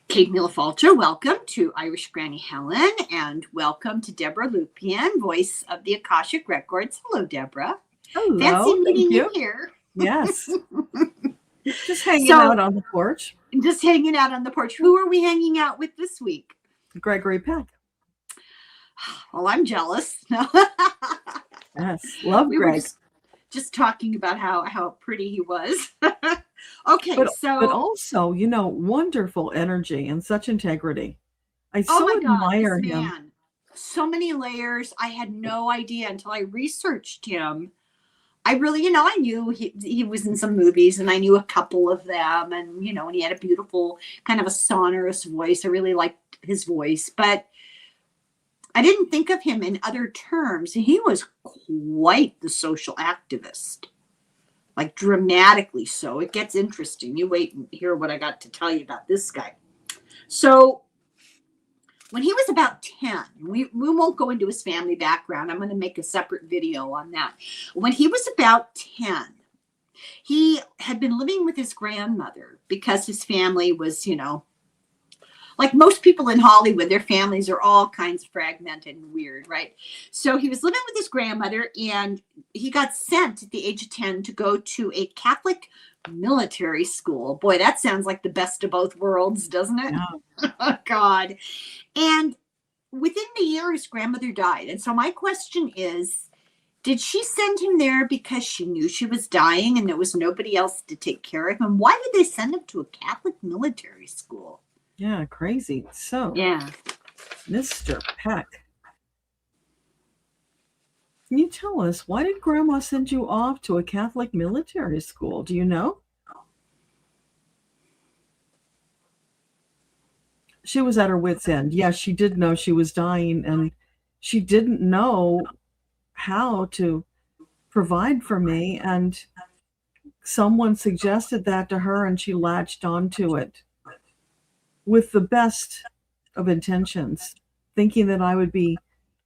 Kate Milafalter, welcome to Irish Granny Helen, and welcome to Debbra Lupien, voice of the Akashic Records. Hello, Debbra. Hello. Fancy meeting you here. Yes. Just hanging out on the porch. Just hanging out on the porch. Who are we hanging out with this week? Gregory Peck. Well, I'm jealous. Yes, love Greg. Just talking about how pretty he was. Okay, but also, wonderful energy and such integrity. I so admire him. Man. So many layers. I had no idea until I researched him. I really, I knew he was in some movies, and I knew a couple of them, and and he had a beautiful kind of a sonorous voice. I really liked his voice, but I didn't think of him in other terms. He was quite the social activist. Like dramatically so. It gets interesting. You wait and hear what I got to tell you about this guy. So when he was about 10, we won't go into his family background. I'm going to make a separate video on that. When he was about 10, he had been living with his grandmother because his family was, like most people in Hollywood, their families are all kinds of fragmented and weird, right? So he was living with his grandmother, and he got sent at the age of 10 to go to a Catholic military school. Boy, that sounds like the best of both worlds, doesn't it? Yeah. Oh, God. And within the year, his grandmother died. And so my question is, did she send him there because she knew she was dying and there was nobody else to take care of him? Why did they send him to a Catholic military school? Yeah, crazy. So, yeah, Mr. Peck, can you tell us, why did Grandma send you off to a Catholic military school? Do you know? She was at her wit's end. Yes, she did know she was dying, and she didn't know how to provide for me, and someone suggested that to her, and she latched onto it with the best of intentions, thinking that I would be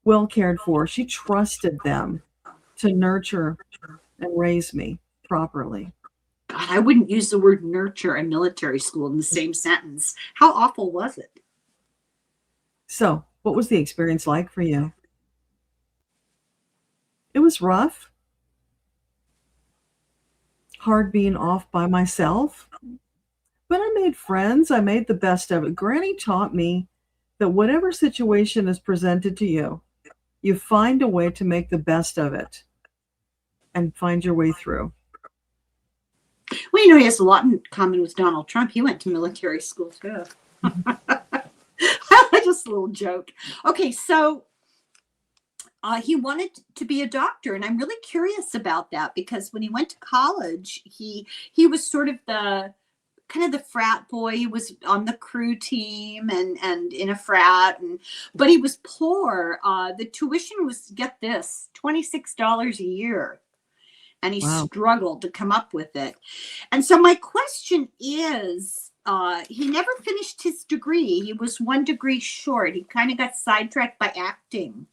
well cared for. She trusted them to nurture and raise me properly. God, I wouldn't use the word nurture and military school in the same sentence. How awful was it? So, what was the experience like for you? It was rough. Hard being off by myself. But I made friends. I made the best of it. Granny taught me that whatever situation is presented to you, you find a way to make the best of it and find your way through. Well, he has a lot in common with Donald Trump. He went to military school too. Just a little joke. Okay, so he wanted to be a doctor, and I'm really curious about that because when he went to college, he was sort of the frat boy. He was on the crew team and in a frat, but he was poor. The tuition was, get this, $26 a year. And he struggled to come up with it. And so my question is, he never finished his degree. He was one degree short. He kind of got sidetracked by acting,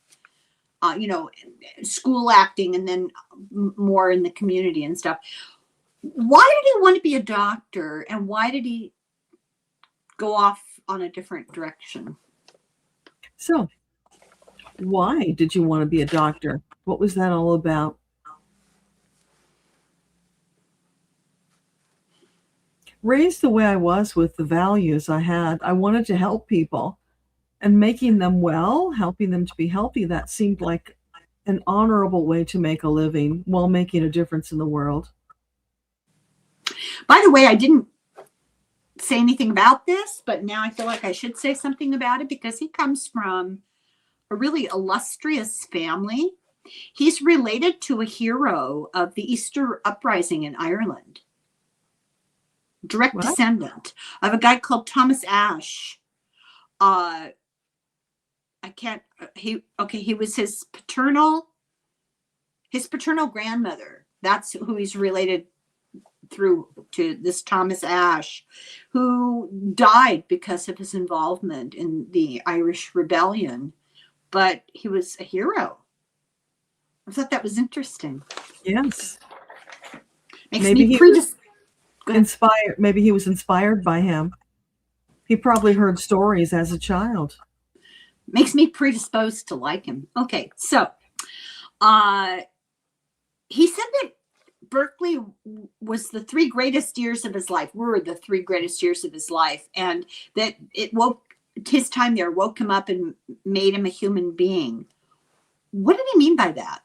school acting, and then more in the community and stuff. Why did he want to be a doctor, and why did he go off on a different direction? So, why did you want to be a doctor? What was that all about? Raised the way I was with the values I had, I wanted to help people, and making them well, helping them to be healthy, that seemed like an honorable way to make a living while making a difference in the world. By the way, I didn't say anything about this, but now I feel like I should say something about it because he comes from a really illustrious family. He's related to a hero of the Easter Uprising in Ireland. Direct descendant of a guy called Thomas Ashe. He was his paternal grandmother. That's who he's related through to, this Thomas Ashe, who died because of his involvement in the Irish Rebellion, but he was a hero. I thought that was interesting. Yes. Maybe he was inspired. Maybe he was inspired by him. He probably heard stories as a child. Makes me predisposed to like him. Okay, so he said that Berkeley was the 3 greatest years of his life, were the 3 greatest years of his life, and that it woke his time there, woke him up and made him a human being. What did he mean by that?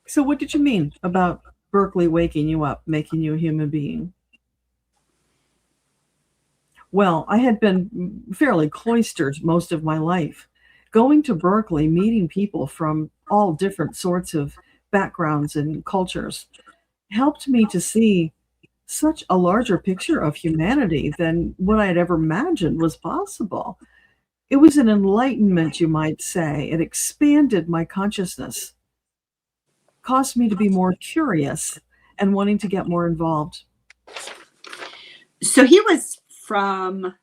So what did you mean about Berkeley waking you up, making you a human being? Well, I had been fairly cloistered most of my life. Going to Berkeley, meeting people from all different sorts of backgrounds and cultures helped me to see such a larger picture of humanity than what I had ever imagined was possible. It was an enlightenment, you might say. It expanded my consciousness, caused me to be more curious and wanting to get more involved. So he was from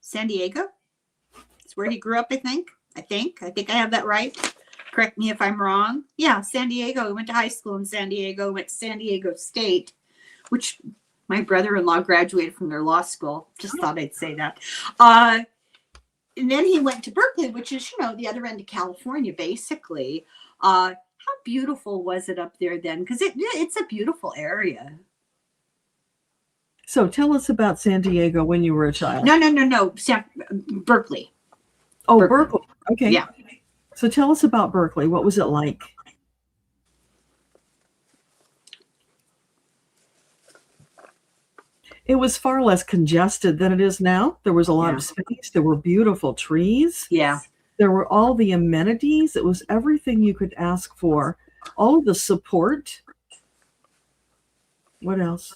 San Diego. That's where he grew up, I think. I think I have that right. Correct me if I'm wrong. Yeah, San Diego. He went to high school in San Diego, went to San Diego State, which my brother-in-law graduated from their law school. Just thought I'd say that. And then he went to Berkeley, which is, the other end of California, basically. How beautiful was it up there then? Because it's a beautiful area. So tell us about San Diego when you were a child. No. Berkeley. Oh, Berkeley. Okay. Yeah. So tell us about Berkeley. What was it like? It was far less congested than it is now. There was a lot of space. There were beautiful trees. Yeah. There were all the amenities. It was everything you could ask for. All of the support. What else?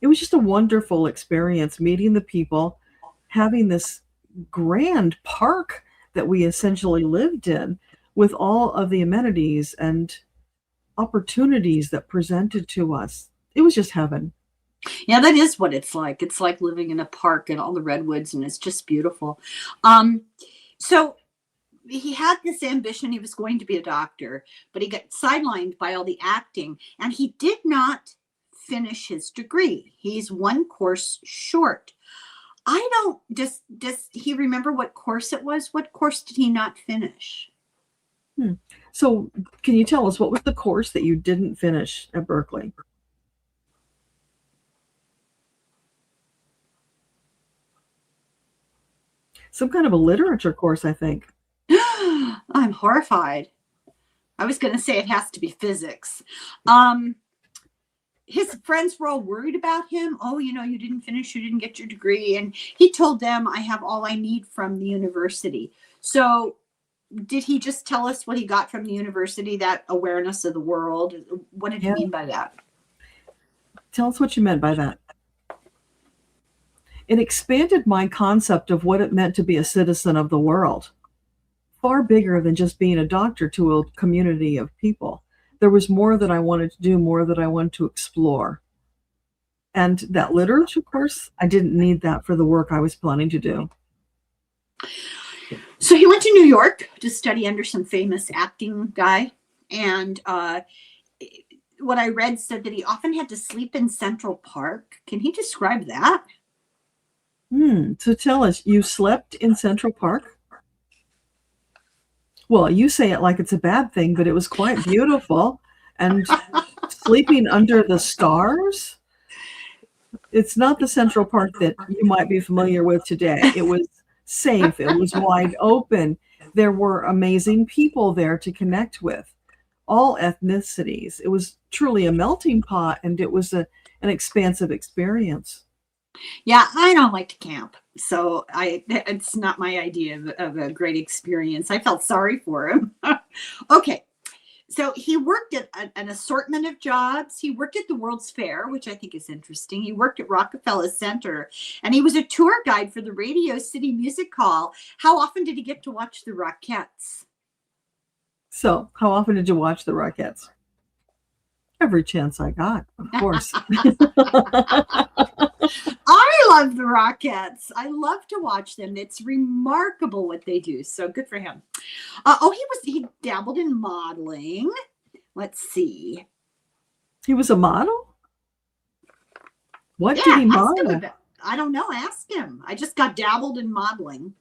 It was just a wonderful experience, meeting the people, having this grand park that we essentially lived in with all of the amenities and opportunities that presented to us. It was just heaven. Yeah, that is what it's like. It's like living in a park and all the redwoods, and it's just beautiful. So he had this ambition. He was going to be a doctor, but he got sidelined by all the acting, and he did not finish his degree. He's 1 course short. I don't, does he remember what course it was? What course did he not finish? So can you tell us, what was the course that you didn't finish at Berkeley? Some kind of a literature course, I think. I'm horrified. I was going to say it has to be physics. His friends were all worried about him. Oh, you didn't finish, you didn't get your degree. And he told them, I have all I need from the university. So did he just tell us what he got from the university, that awareness of the world? What did he mean by that? Tell us what you meant by that. It expanded my concept of what it meant to be a citizen of the world. Far bigger than just being a doctor to a community of people. There was more that I wanted to do, more that I wanted to explore. And that literature course, I didn't need that for the work I was planning to do. So he went to New York to study under some famous acting guy. And what I read said that he often had to sleep in Central Park. Can he describe that? So tell us, you slept in Central Park? Well, you say it like it's a bad thing, but it was quite beautiful. And sleeping under the stars? It's not the Central Park that you might be familiar with today. It was safe. It was wide open. There were amazing people there to connect with, all ethnicities. It was truly a melting pot, and it was an expansive experience. Yeah, I don't like to camp, so it's not my idea of a great experience. I felt sorry for him. Okay, so he worked at an assortment of jobs. He worked at the World's Fair, which I think is interesting. He worked at Rockefeller Center, and he was a tour guide for the Radio City Music Hall. How often did he get to watch the Rockettes? So, how often did you watch the Rockettes? Every chance I got, of course. I love the Rockettes. I love to watch them. It's remarkable what they do. So good for him. He dabbled in modeling. Let's see. He was a model? What Yeah, did he ask him model? about. I don't know. Ask him. I just got dabbled in modeling.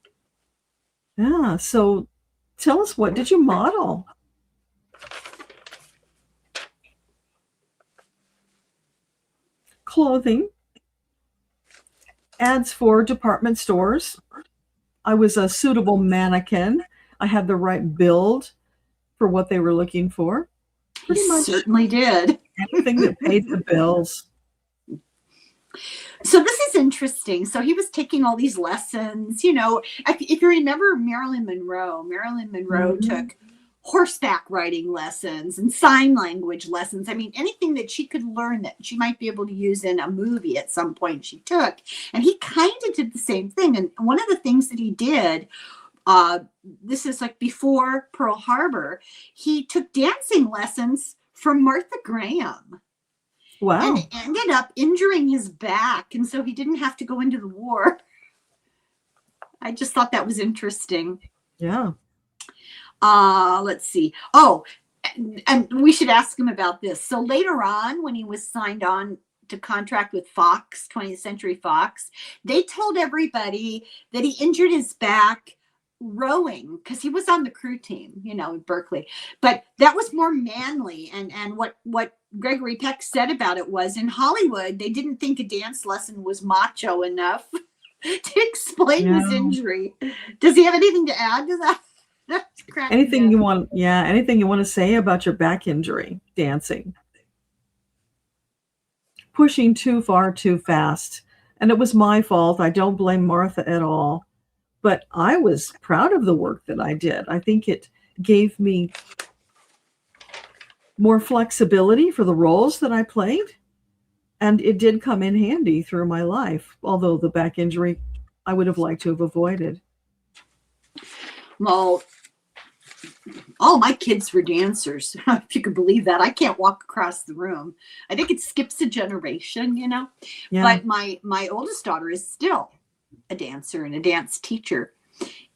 Yeah. So tell us, what did you model? Clothing. Ads for department stores. I was a suitable mannequin. I had the right build for what they were looking for. Pretty much Certainly did. anything that paid the bills. So this is interesting. So he was taking all these lessons, you know, if you remember Marilyn Monroe took horseback riding lessons and sign language lessons. I mean, anything that she could learn that she might be able to use in a movie at some point she took. And he kind of did the same thing. And one of the things that he did, this is like before Pearl Harbor, he took dancing lessons from Martha Graham. Wow. And ended up injuring his back. And so he didn't have to go into the war. I just thought that was interesting. Yeah. Let's see. Oh, and we should ask him about this. So later on, when he was signed on to contract with Fox, 20th Century Fox, they told everybody that he injured his back rowing because he was on the crew team, you know, in Berkeley. But that was more manly. And what Gregory Peck said about it was, in Hollywood, they didn't think a dance lesson was macho enough to explain his injury. Does he have anything to add to that? Anything you want to say about your back injury dancing? Pushing too far too fast. And it was my fault. I don't blame Martha at all. But I was proud of the work that I did. I think it gave me more flexibility for the roles that I played. And it did come in handy through my life, although the back injury I would have liked to have avoided. Well, all my kids were dancers, if you could believe that. I can't walk across the room. I think it skips a generation, you know. Yeah. But my oldest daughter is still a dancer and a dance teacher.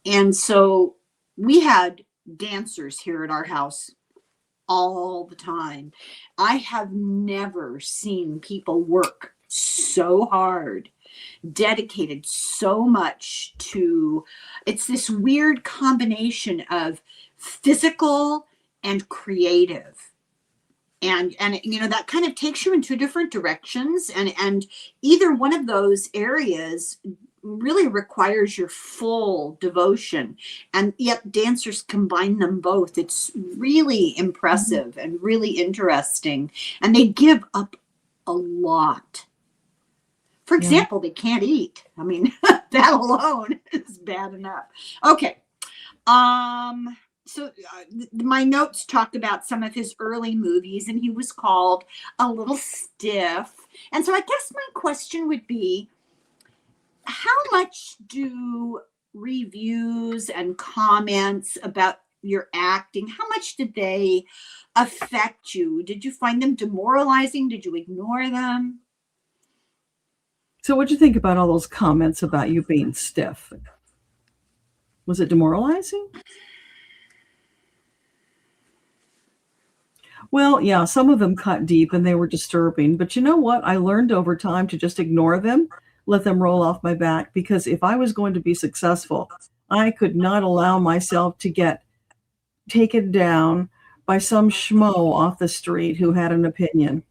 And so we had dancers here at our house all the time. I have never seen people work so hard, dedicated so much to, it's this weird combination of physical and creative. And you know, that kind of takes you in two different directions. And either one of those areas really requires your full devotion. And yet dancers combine them both. It's really impressive and really interesting. And they give up a lot. For example, they can't eat. I mean, that alone is bad enough. Okay. So my notes talk about some of his early movies, and he was called a little stiff. And so I guess my question would be, how much do reviews and comments about your acting, how much did they affect you? Did you find them demoralizing? Did you ignore them? So what'd you think about all those comments about you being stiff? Was it demoralizing? Well, yeah, some of them cut deep and they were disturbing. But you know what? I learned over time to just ignore them, let them roll off my back, because if I was going to be successful, I could not allow myself to get taken down by some schmo off the street who had an opinion.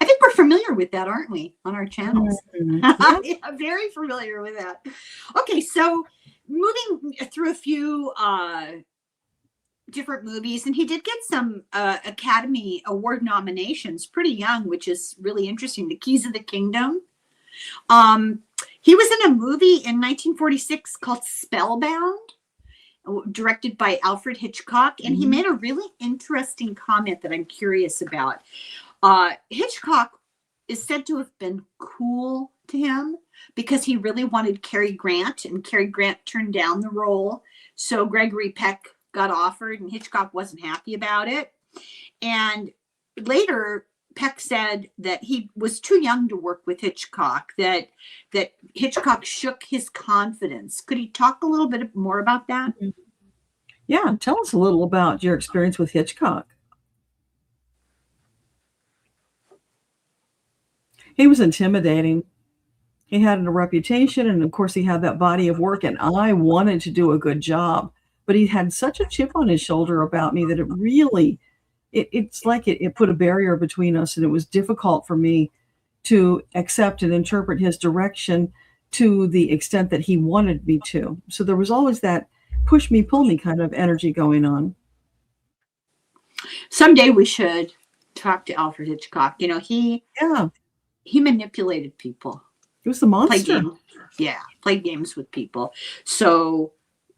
I think we're familiar with that, aren't we, on our channels? Mm-hmm. Yeah, very familiar with that. Okay, so moving through a few different movies, and he did get some Academy Award nominations pretty young, which is really interesting. The Keys of the Kingdom. He was in a movie in 1946 called Spellbound, directed by Alfred Hitchcock, and he made a really interesting comment that I'm curious about. Hitchcock is said to have been cool to him because he really wanted Cary Grant, and Cary Grant turned down the role. So Gregory Peck got offered, and Hitchcock wasn't happy about it. And later, Peck said that he was too young to work with Hitchcock, that Hitchcock shook his confidence. Could he talk a little bit more about that? Yeah, tell us a little about your experience with Hitchcock. He was intimidating. He had a reputation, and of course he had that body of work, and I wanted to do a good job. But he had such a chip on his shoulder about me that it really, it's like it put a barrier between us, and it was difficult for me to accept and interpret his direction to the extent that he wanted me to. So there was always that push me, pull me kind of energy going on. Someday we should talk to Alfred Hitchcock. You know, he manipulated people. He was the monster. Played games with people. So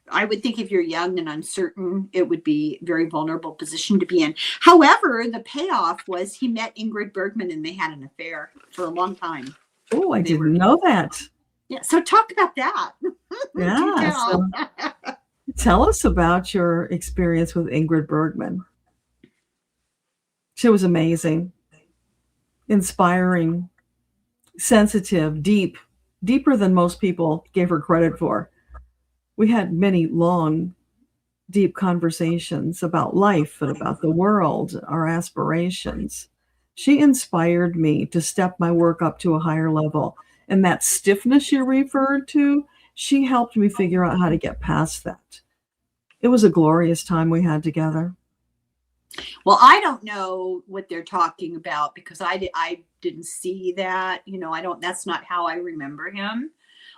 I would think if you're young and uncertain, it would be a very vulnerable position to be in. However, the payoff was he met Ingrid Bergman and they had an affair for a long time. Oh, I didn't know that. Yeah. So talk about that. Yeah. So tell us about your experience with Ingrid Bergman. She was amazing, inspiring, sensitive, deeper than most people gave her credit for. We had many long, deep conversations about life and about the world, our aspirations. She inspired me to step my work up to a higher level. And that stiffness you referred to, she helped me figure out how to get past that. It was a glorious time we had together. Well, I don't know what they're talking about because I didn't see that. You know, that's not how I remember him.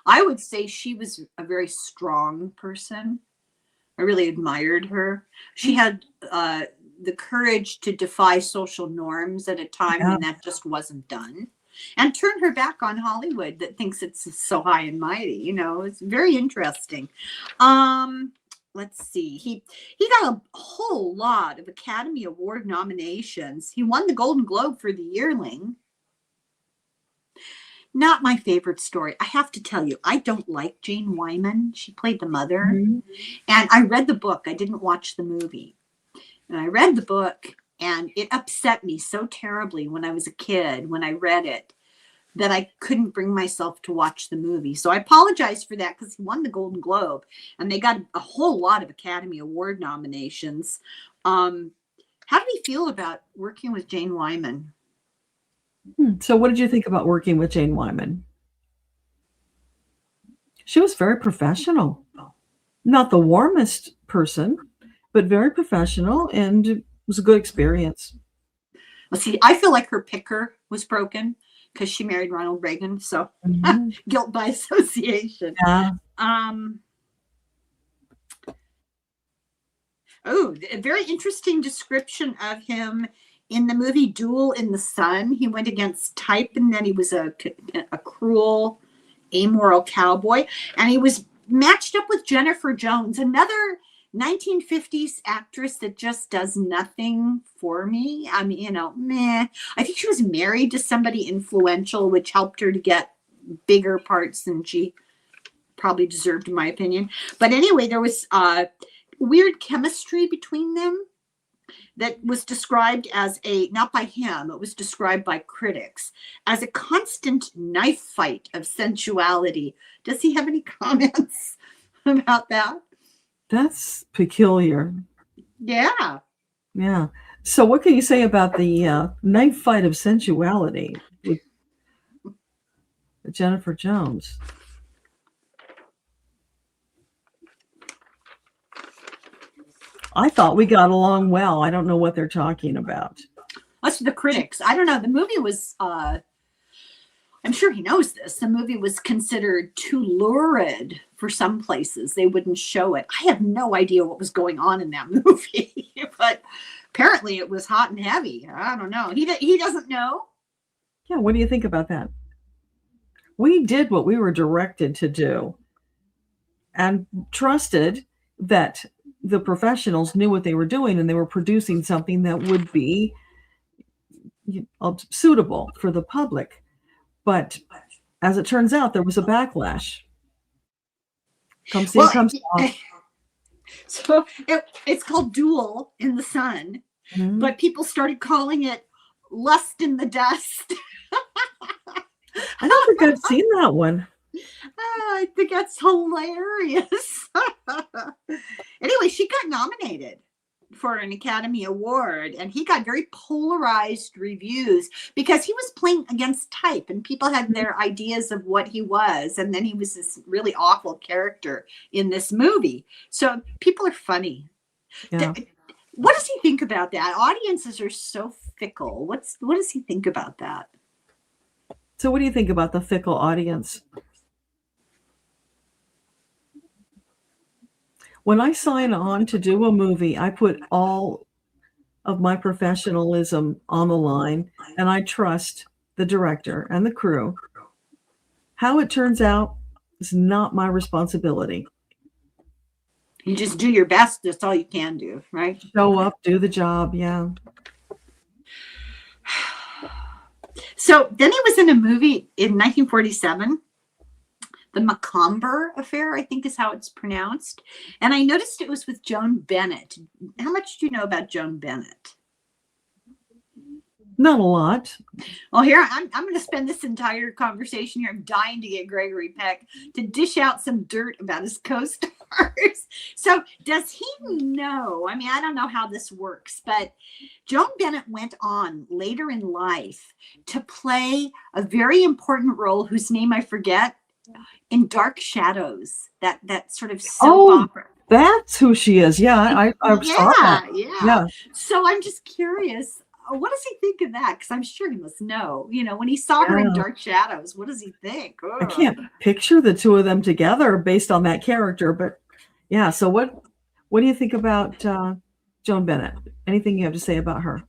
I would say she was a very strong person. I really admired her. She had the courage to defy social norms at a time when that just wasn't done, and turn her back on Hollywood that thinks it's so high and mighty. You know, it's very interesting. Let's see. He got a whole lot of Academy Award nominations. He won the Golden Globe for The Yearling. Not my favorite story. I have to tell you, I don't like Jane Wyman. She played the mother. Mm-hmm. And I read the book. I didn't watch the movie. And I read the book, and it upset me so terribly when I was a kid, when I read it, that I couldn't bring myself to watch the movie. So I apologize for that because he won the Golden Globe, and they got a whole lot of Academy Award nominations. How do we feel about working with Jane Wyman? So what did you think about working with Jane Wyman? She was very professional. Not the warmest person, but very professional, and it was a good experience. Well, see, I feel like her picker was broken because she married Ronald Reagan, so guilt by association. Yeah. A very interesting description of him in the movie Duel in the Sun. He went against type, and then he was a cruel, amoral cowboy, and he was matched up with Jennifer Jones, another 1950s actress that just does nothing for me. I mean, you know, meh. I think she was married to somebody influential, which helped her to get bigger parts than she probably deserved, in my opinion. But anyway, there was weird chemistry between them that was described as not by him, it was described by critics as a constant knife fight of sensuality. Does he have any comments about that? That's peculiar. Yeah. Yeah. So what can you say about the knife fight of sensuality with Jennifer Jones? I thought we got along well. I don't know what they're talking about. That's the critics. I don't know. The movie was, I'm sure he knows this. The movie was considered too lurid for some places. They wouldn't show it. I have no idea what was going on in that movie, but apparently it was hot and heavy. I don't know. He doesn't know. Yeah. What do you think about that? We did what we were directed to do and trusted that the professionals knew what they were doing, and they were producing something that would be suitable for the public. But as it turns out, there was a backlash. Come see, come saw. So it's called Duel in the Sun, but people started calling it Lust in the Dust. I don't think I've seen that one. I think that's hilarious. Anyway, she got nominated. for an Academy Award, and he got very polarized reviews because he was playing against type, and people had their ideas of what he was, and then he was this really awful character in this movie. So people are funny. Yeah. What does he think about that? Audiences are so fickle. What does he think about that? So what do you think about the fickle audience? When I sign on to do a movie, I put all of my professionalism on the line, and I trust the director and the crew. How it turns out is not my responsibility. You just do your best. That's all you can do, right? Show up, do the job. Yeah. So then he was in a movie in 1947, The Macomber Affair, I think is how it's pronounced. And I noticed it was with Joan Bennett. How much do you know about Joan Bennett? Not a lot. Well, here, I'm going to spend this entire conversation here. I'm dying to get Gregory Peck to dish out some dirt about his co-stars. So does he know? I mean, I don't know how this works, but Joan Bennett went on later in life to play a very important role whose name I forget in Dark Shadows, that sort of soap opera. That's who she is. Yeah, I saw that. Yeah. So I'm just curious. What does he think of that? Because I'm sure he must know. You know, when he saw her in Dark Shadows, what does he think? Ugh. I can't picture the two of them together based on that character, but yeah. So what do you think about Joan Bennett? Anything you have to say about her?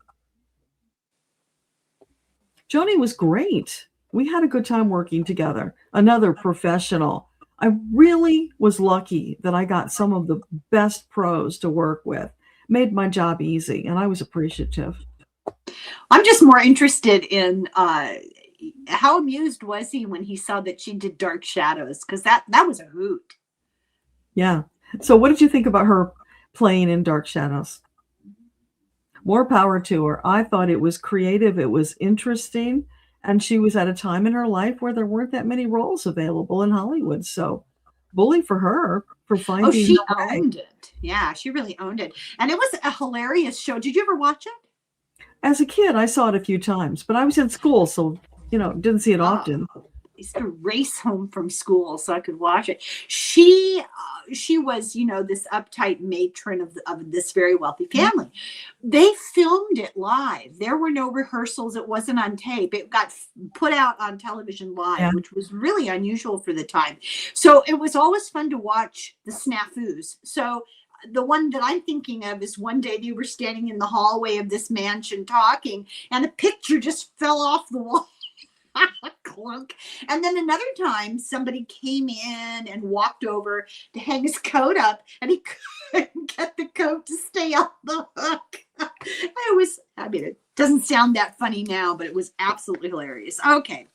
Joni was great. We had a good time working together. Another professional. I really was lucky that I got some of the best pros to work with. Made my job easy, and I was appreciative. I'm just more interested in how amused was he when he saw that she did Dark Shadows, because that was a hoot. Yeah. So what did you think about her playing in Dark Shadows? More power to her. I thought it was creative. It was interesting. And she was at a time in her life where there weren't that many roles available in Hollywood. So bully for her for finding she her way. owned it. Yeah, she really owned it. And it was a hilarious show. Did you ever watch it? As a kid, I saw it a few times, but I was in school, so, didn't see it often. I used to race home from school so I could watch it. She was, this uptight matron of this very wealthy family. They filmed it live. There were no rehearsals. It wasn't on tape. It got put out on television live, which was really unusual for the time. So it was always fun to watch the snafus. So the one that I'm thinking of is one day they were standing in the hallway of this mansion talking, and a picture just fell off the wall. Clunk. And then another time somebody came in and walked over to hang his coat up, and he couldn't get the coat to stay on the hook. It doesn't sound that funny now, but it was absolutely hilarious. Okay.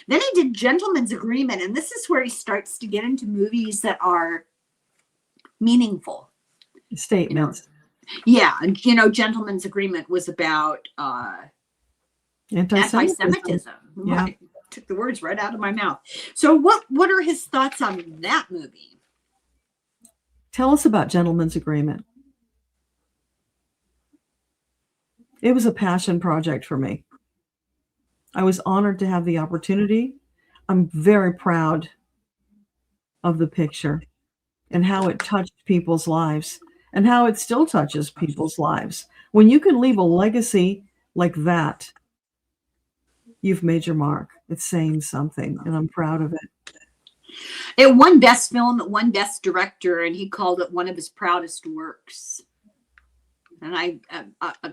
Then he did Gentleman's Agreement, and this is where he starts to get into movies that are meaningful. Statements. Yeah. And, Gentleman's Agreement was about anti-Semitism. Yeah. Right. Took the words right out of my mouth. So what are his thoughts on that movie? Tell us about Gentleman's Agreement. It was a passion project for me. I was honored to have the opportunity. I'm very proud of the picture and how it touched people's lives and how it still touches people's lives. When you can leave a legacy like that, you've made your mark. It's saying something, and I'm proud of it. It won Best Film, it won Best Director, and he called it one of his proudest works. And I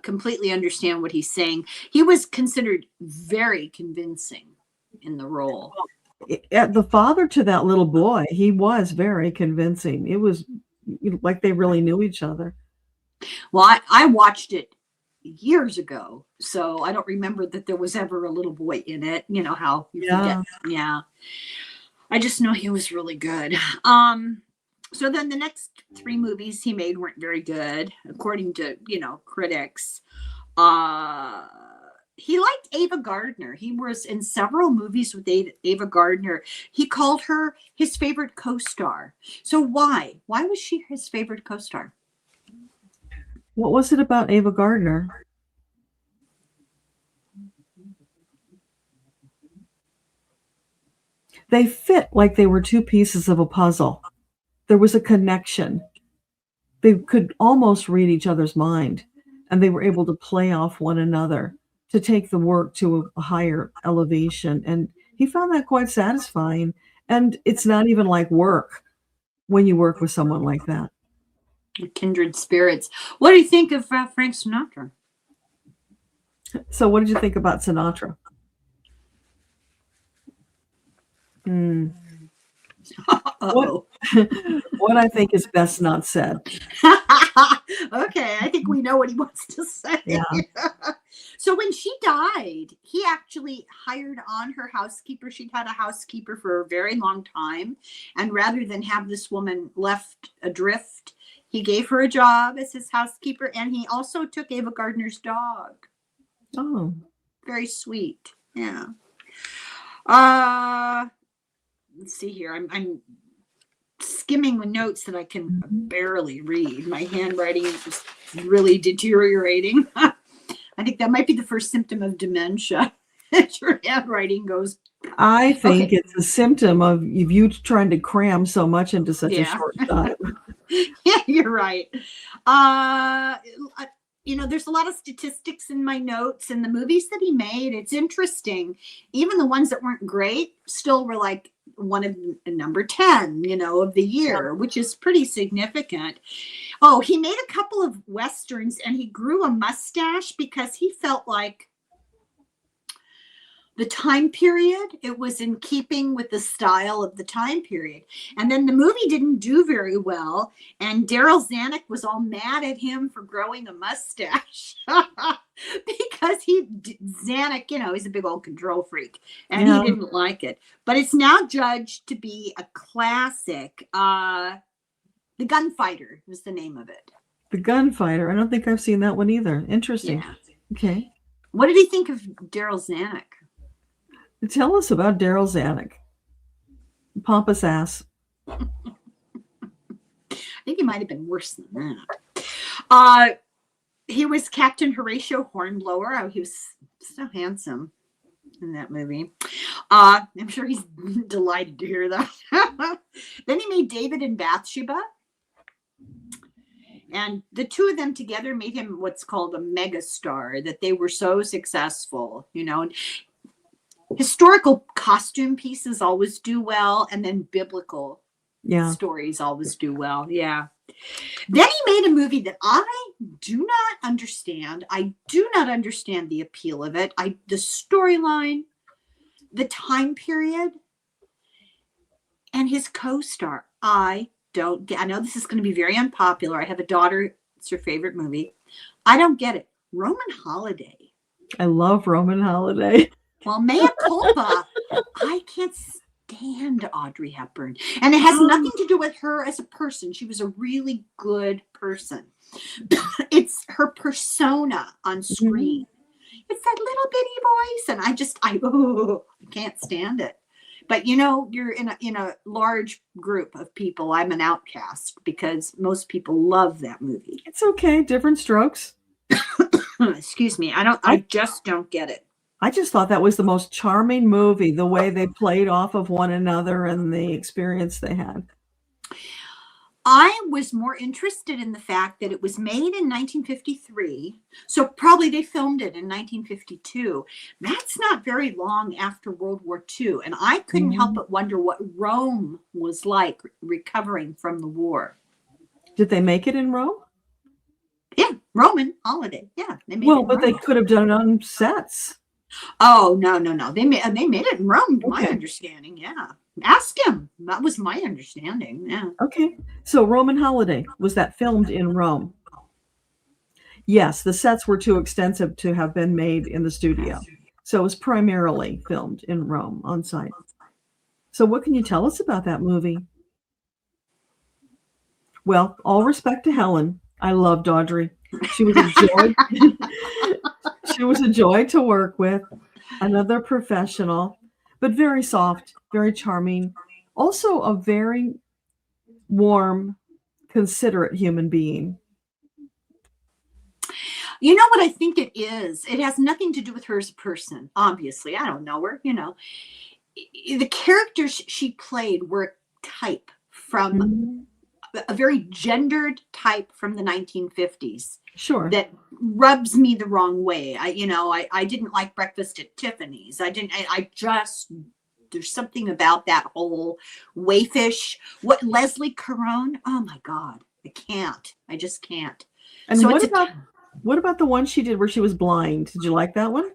completely understand what he's saying. He was considered very convincing in the role. The father to that little boy, he was very convincing. It was like they really knew each other. Well, I watched it years ago, so I don't remember that there was ever a little boy in it. You know how you forget. Yeah. I just know he was really good. So then the next 3 movies he made weren't very good, according to, critics. He liked Ava Gardner. He was in several movies with Ava Gardner. He called her his favorite co-star. So why? Why was she his favorite co-star? What was it about Ava Gardner? They fit like they were two pieces of a puzzle. There was a connection. They could almost read each other's mind, and they were able to play off one another to take the work to a higher elevation. And he found that quite satisfying. And it's not even like work when you work with someone like that. Kindred spirits. What do you think of Frank Sinatra? So, what did you think about Sinatra? What, what I think is best not said. Okay, I think we know what he wants to say. Yeah. So when she died, he actually hired on her housekeeper. She'd had a housekeeper for a very long time. And rather than have this woman left adrift, he gave her a job as his housekeeper. And he also took Ava Gardner's dog. Oh. Very sweet. Yeah. Let's see here. I'm skimming the notes that I can barely read. My handwriting is just really deteriorating. I think that might be the first symptom of dementia. Your handwriting goes. I think it's a symptom of you trying to cram so much into such a short time. Yeah, you're right. There's a lot of statistics in my notes, and the movies that he made, it's interesting. Even the ones that weren't great still were like one of number 10, of the year, which is pretty significant. Oh, he made a couple of Westerns, and he grew a mustache because he felt like the time period, it was in keeping with the style of the time period. And then the movie didn't do very well. And Daryl Zanuck was all mad at him for growing a mustache because Zanuck, he's a big old control freak and he didn't like it. But it's now judged to be a classic. The Gunfighter was the name of it. The Gunfighter. I don't think I've seen that one either. Interesting. Yeah. Okay. What did he think of Daryl Zanuck? Tell us about Daryl Zanuck. Pompous ass. I think he might have been worse than that. He was Captain Horatio Hornblower. Oh, he was so handsome in that movie. I'm sure he's delighted to hear that. Then he made David and Bathsheba. And the two of them together made him what's called a megastar, that they were so successful, and historical costume pieces always do well, and then biblical stories always do well. Yeah. Then he made a movie that I do not understand. I do not understand the appeal of it. The storyline, the time period, and his co-star. I don't get. I know this is going to be very unpopular. I have a daughter. It's her favorite movie. I don't get it. Roman Holiday. I love Roman Holiday. Well, mea culpa. I can't stand Audrey Hepburn. And it has nothing to do with her as a person. She was a really good person. It's her persona on screen. Mm-hmm. It's that little bitty voice. And I can't stand it. But, you're in a large group of people. I'm an outcast because most people love that movie. It's okay. Different strokes. Excuse me. I just don't get it. I just thought that was the most charming movie, the way they played off of one another and the experience they had. I was more interested in the fact that it was made in 1953. So probably they filmed it in 1952. That's not very long after World War II. And I couldn't help but wonder what Rome was like recovering from the war. Did they make it in Rome? Yeah, Roman Holiday. Yeah. They made it in Rome. They could have done it on sets. Oh, no. They made it in Rome, to my understanding. Yeah. Ask him. That was my understanding. Yeah. Okay. So Roman Holiday, was that filmed in Rome? Yes, the sets were too extensive to have been made in the studio. So it was primarily filmed in Rome on site. So what can you tell us about that movie? Well, all respect to Helen. I loved Audrey. She was a joy. She was a joy to work with. Another professional, but very soft, very charming. Also a very warm, considerate human being. You know what I think it is? It has nothing to do with her as a person, obviously. I don't know her, The characters she played were a type from Mhm. a very gendered type from the 1950s Sure. that rubs me the wrong way. I didn't like Breakfast at Tiffany's. I just, there's something about that whole wayfish. What, Leslie Caron? Oh my God. I just can't. And So it's a what about the one she did where she was blind? Did you like that one?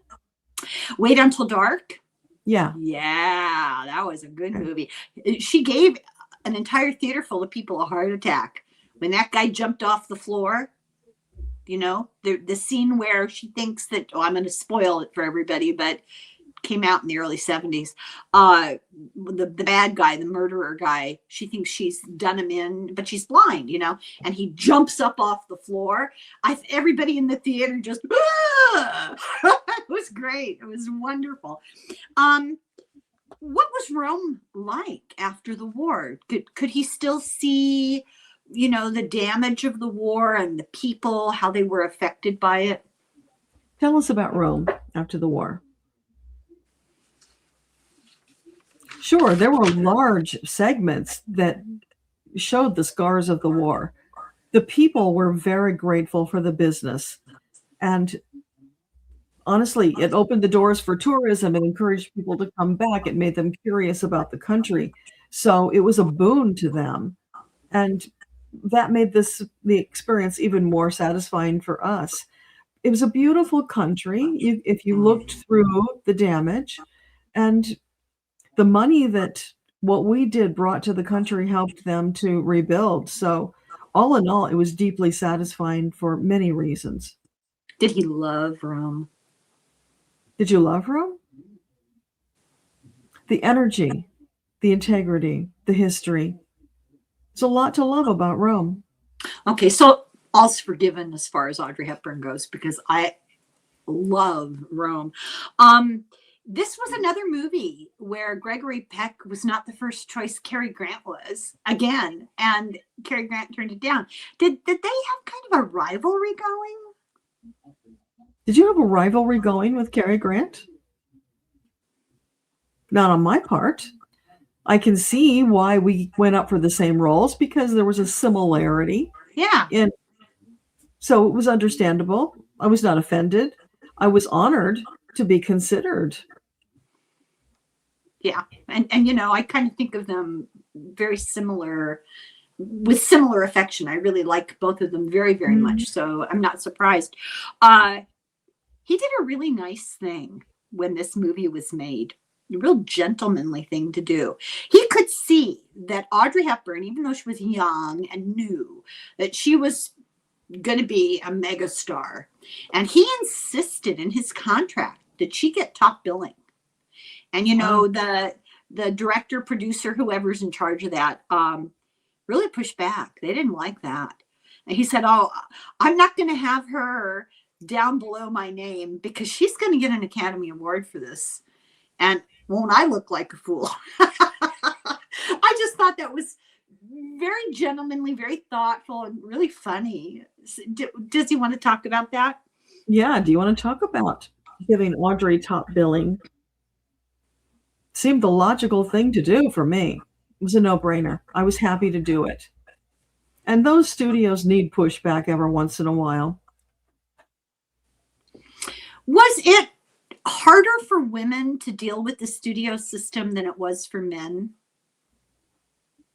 Wait Until Dark. Yeah. Yeah, that was a good movie. She gave an entire theater full of people a heart attack when that guy jumped off the floor. The scene where she thinks that, I'm going to spoil it for everybody, but came out in the early 70s. The bad guy, the murderer guy, she thinks she's done him in, but she's blind, and he jumps up off the floor. Everybody in the theater just, it was great. It was wonderful. What was Rome like after the war? Could he still see, the damage of the war and the people, how they were affected by it? Tell us about Rome after the war. Sure, there were large segments that showed the scars of the war. The people were very grateful for the business. And honestly, it opened the doors for tourism and encouraged people to come back. It made them curious about the country. So it was a boon to them. And that made the experience even more satisfying for us. It was a beautiful country if you looked through the damage, and the money that what we did brought to the country helped them to rebuild. So all in all, it was deeply satisfying for many reasons. Did he love Rome? Did you love Rome? The energy, the integrity, the history. There's a lot to love about Rome. Okay, so all's forgiven as far as Audrey Hepburn goes because I love Rome. This was another movie where Gregory Peck was not the first choice. Cary Grant was again, and Cary Grant turned it down. Did they have kind of a rivalry going? Did you have a rivalry going with Cary Grant? Not on my part. I can see why we went up for the same roles because there was a similarity. Yeah. And so it was understandable. I was not offended. I was honored to be considered. Yeah. And I kind of think of them very similar, with similar affection. I really like both of them very, very much. So I'm not surprised. He did a really nice thing when this movie was made. A real gentlemanly thing to do. He could see that Audrey Hepburn, even though she was young and new, that she was going to be a megastar. And he insisted in his contract that she get top billing. And, the director, producer, whoever's in charge of that, really pushed back. They didn't like that. And he said, I'm not going to have her down below my name because she's going to get an Academy Award for this. And won't I look like a fool? I just thought that was very gentlemanly, very thoughtful, and really funny. Does he want to talk about that? Yeah. Do you want to talk about giving Audrey top billing? Seemed the logical thing to do for me. It was a no-brainer. I was happy to do it. And those studios need pushback every once in a while. Was it harder for women to deal with the studio system than it was for men?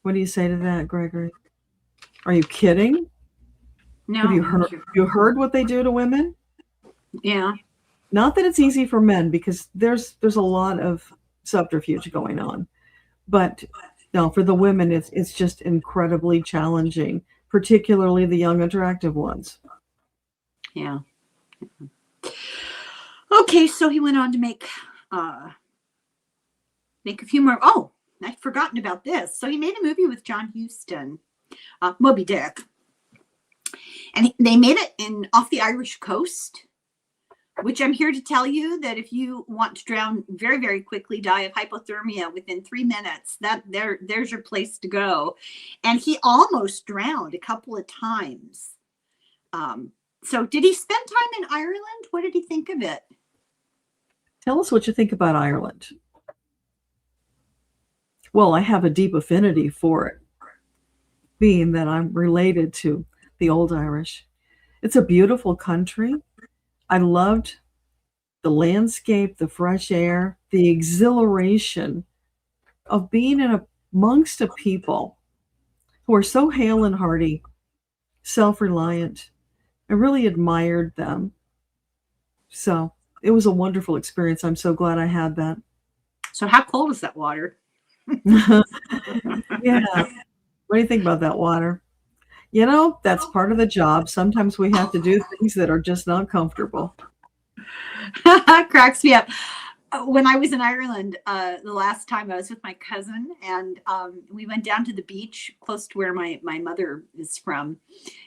What do you say to that, Gregory? Are you kidding? No. Have you heard what they do to women? Yeah. Not that it's easy for men because there's a lot of subterfuge going on. But no, for the women, it's just incredibly challenging, particularly the young, attractive ones. Yeah. Okay, so he went on to make a few more. Oh, I'd forgotten about this. So he made a movie with John Huston, Moby Dick, and they made it off the Irish coast. Which I'm here to tell you that if you want to drown very, very quickly, die of hypothermia within 3 minutes, there's your place to go. And he almost drowned a couple of times So did he spend time in Ireland? What did he think of it? Tell us what you think about Ireland. Well, I have a deep affinity for it, being that I'm related to the old Irish. It's a beautiful country. I loved the landscape, the fresh air, the exhilaration of being amongst a people who are so hale and hearty, self-reliant. I really admired them. So it was a wonderful experience. I'm so glad I had that. So how cold is that water? Yeah. What do you think about that water? You know, that's part of the job. Sometimes we have to do things that are just not comfortable. Cracks me up. When I was in Ireland, the last time I was with my cousin, and we went down to the beach close to where my mother is from,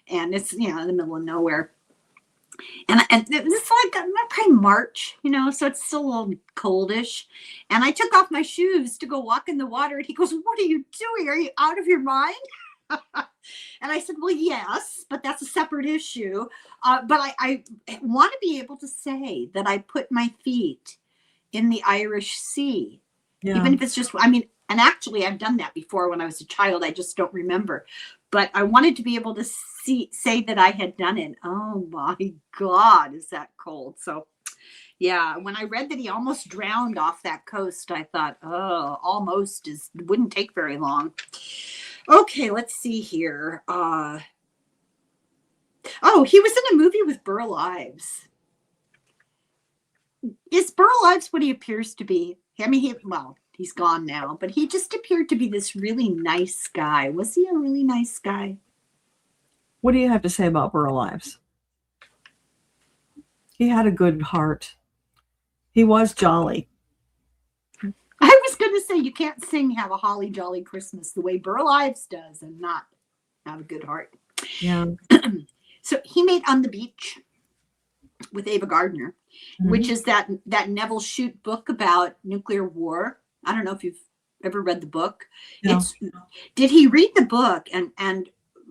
and it's in the middle of nowhere. And it's like probably March, so it's still a little coldish. And I took off my shoes to go walk in the water, and he goes, "What are you doing? Are you out of your mind?" And I said, "Well, yes, but that's a separate issue. But I want to be able to say that I put my feet in the Irish Sea, even if it's just, and actually I've done that before when I was a child. I just don't remember. But I wanted to be able to say that I had done it. Oh my God, is that cold? So yeah, when I read that he almost drowned off that coast, I thought, oh, almost wouldn't take very long. Okay, let's see here. Oh, he was in a movie with Burl Ives. Is Burl Ives what he appears to be? I mean, he's gone now, but he just appeared to be this really nice guy. Was he a really nice guy? What do you have to say about Burl Ives? He had a good heart. He was jolly. I was going to say, you can't sing "Have a Holly Jolly Christmas" the way Burl Ives does and not have a good heart. Yeah. So he made On the Beach with Ava Gardner, which is that Neville Shute book about nuclear war. I don't know if you've ever read the book. No. Did he read the book, and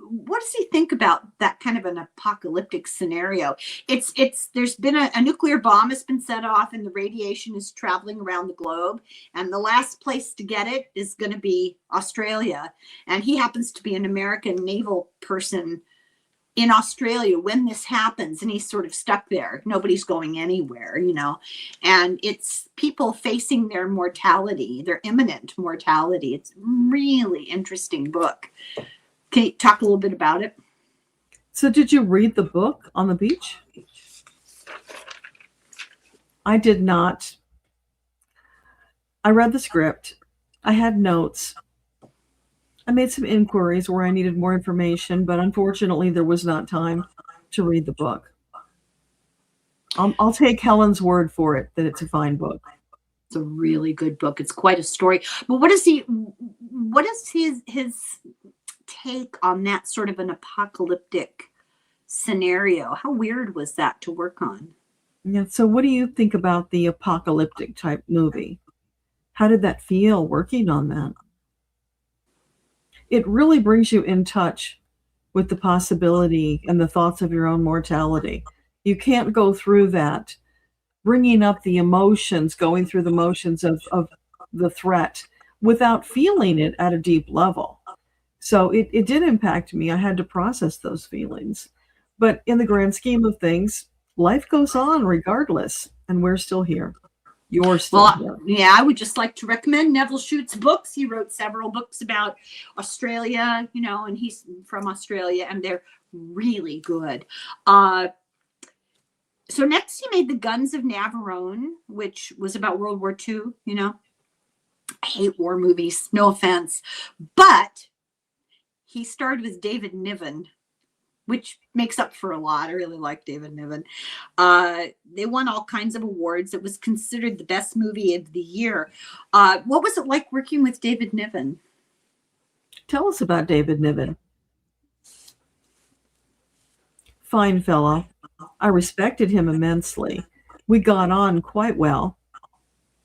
what does he think about that kind of an apocalyptic scenario? There's been a nuclear bomb has been set off, and the radiation is traveling around the globe, and the last place to get it is going to be Australia. And he happens to be an American naval person in Australia when this happens, and he's sort of stuck there. Nobody's going anywhere, and it's people facing their mortality, their imminent mortality. It's a really interesting book. Can you talk a little bit about it? So did you read the book On the Beach? I did not. I read the script. I had notes. I made some inquiries where I needed more information, but unfortunately there was not time to read the book. I'll take Helen's word for it that it's a fine book. It's a really good book. It's quite a story. But what is his take on that sort of an apocalyptic scenario? How weird was that to work on? Yeah. So what do you think about the apocalyptic type movie? How did that feel working on that? It really brings you in touch with the possibility and the thoughts of your own mortality. You can't go through that, bringing up the emotions, going through the motions of the threat without feeling it at a deep level. So it did impact me. I had to process those feelings. But in the grand scheme of things, life goes on regardless, and we're still here. You're still here. Yeah, I would just like to recommend Neville Shute's books. He wrote several books about Australia, and he's from Australia, and they're really good. So next he made The Guns of Navarone, which was about World War II, I hate war movies, no offense. But he starred with David Niven, which makes up for a lot. I really like David Niven. They won all kinds of awards. It was considered the best movie of the year. What was it like working with David Niven? Tell us about David Niven. Fine fellow. I respected him immensely. We got on quite well,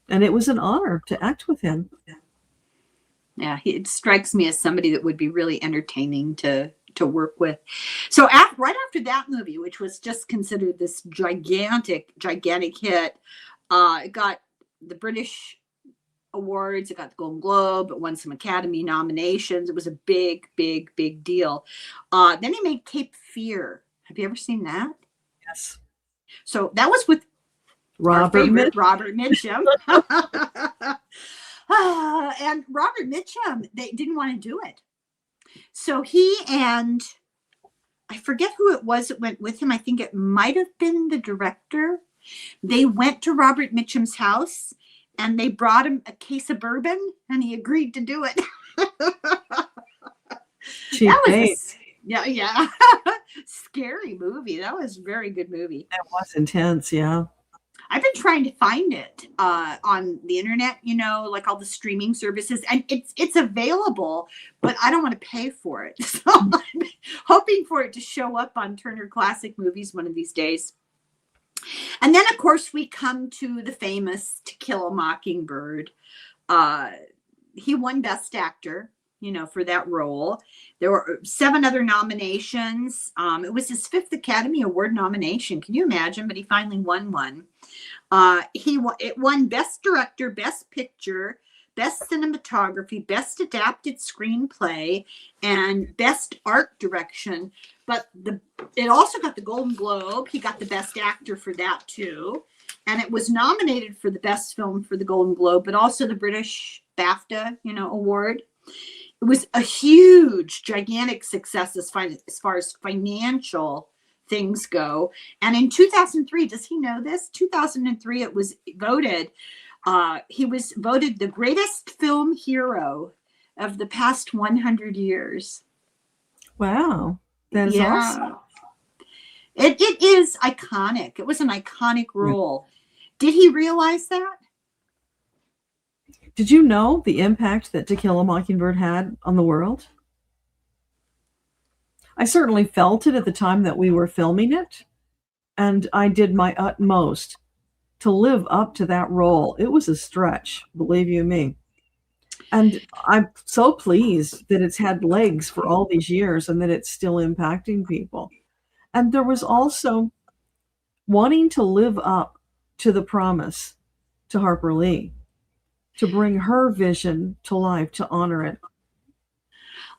and it was an honor to act with him. Yeah, it strikes me as somebody that would be really entertaining to to work with. So right after that movie, which was just considered this gigantic hit, it got the British awards, it got the Golden Globe, it won some Academy nominations. It was a big deal. Then he made Cape Fear. Have you ever seen that? Yes. So that was with Robert Mitchum. And Robert Mitchum, they didn't want to do it. So he and I forget who it was that went with him. I think it might have been the director. They went to Robert Mitchum's house and they brought him a case of bourbon and he agreed to do it. Yeah. Scary movie. That was a very good movie. That was intense, yeah. I've been trying to find it on the internet, like all the streaming services, and it's available, but I don't want to pay for it. So I'm hoping for it to show up on Turner Classic Movies one of these days. And then, of course, we come to the famous To Kill a Mockingbird. He won Best Actor, for that role. There were 7 other nominations. It was his 5th Academy Award nomination. Can you imagine? But he finally won one. It won Best Director, Best Picture, Best Cinematography, Best Adapted Screenplay, and Best Art Direction. But it also got the Golden Globe. He got the Best Actor for that too. And it was nominated for the Best Film for the Golden Globe, but also the British BAFTA, award. It was a huge, gigantic success as far as financial things go. And in 2003, does he know this? 2003, it was voted. He was voted the greatest film hero of the past 100 years. Wow, that is awesome. It is iconic. It was an iconic role. Did he realize that? Did you know the impact that To Kill a Mockingbird had on the world? I certainly felt it at the time that we were filming it, and I did my utmost to live up to that role. It was a stretch, believe you me. And I'm so pleased that it's had legs for all these years and that it's still impacting people. And there was also wanting to live up to the promise to Harper Lee, to bring her vision to life, to honor it.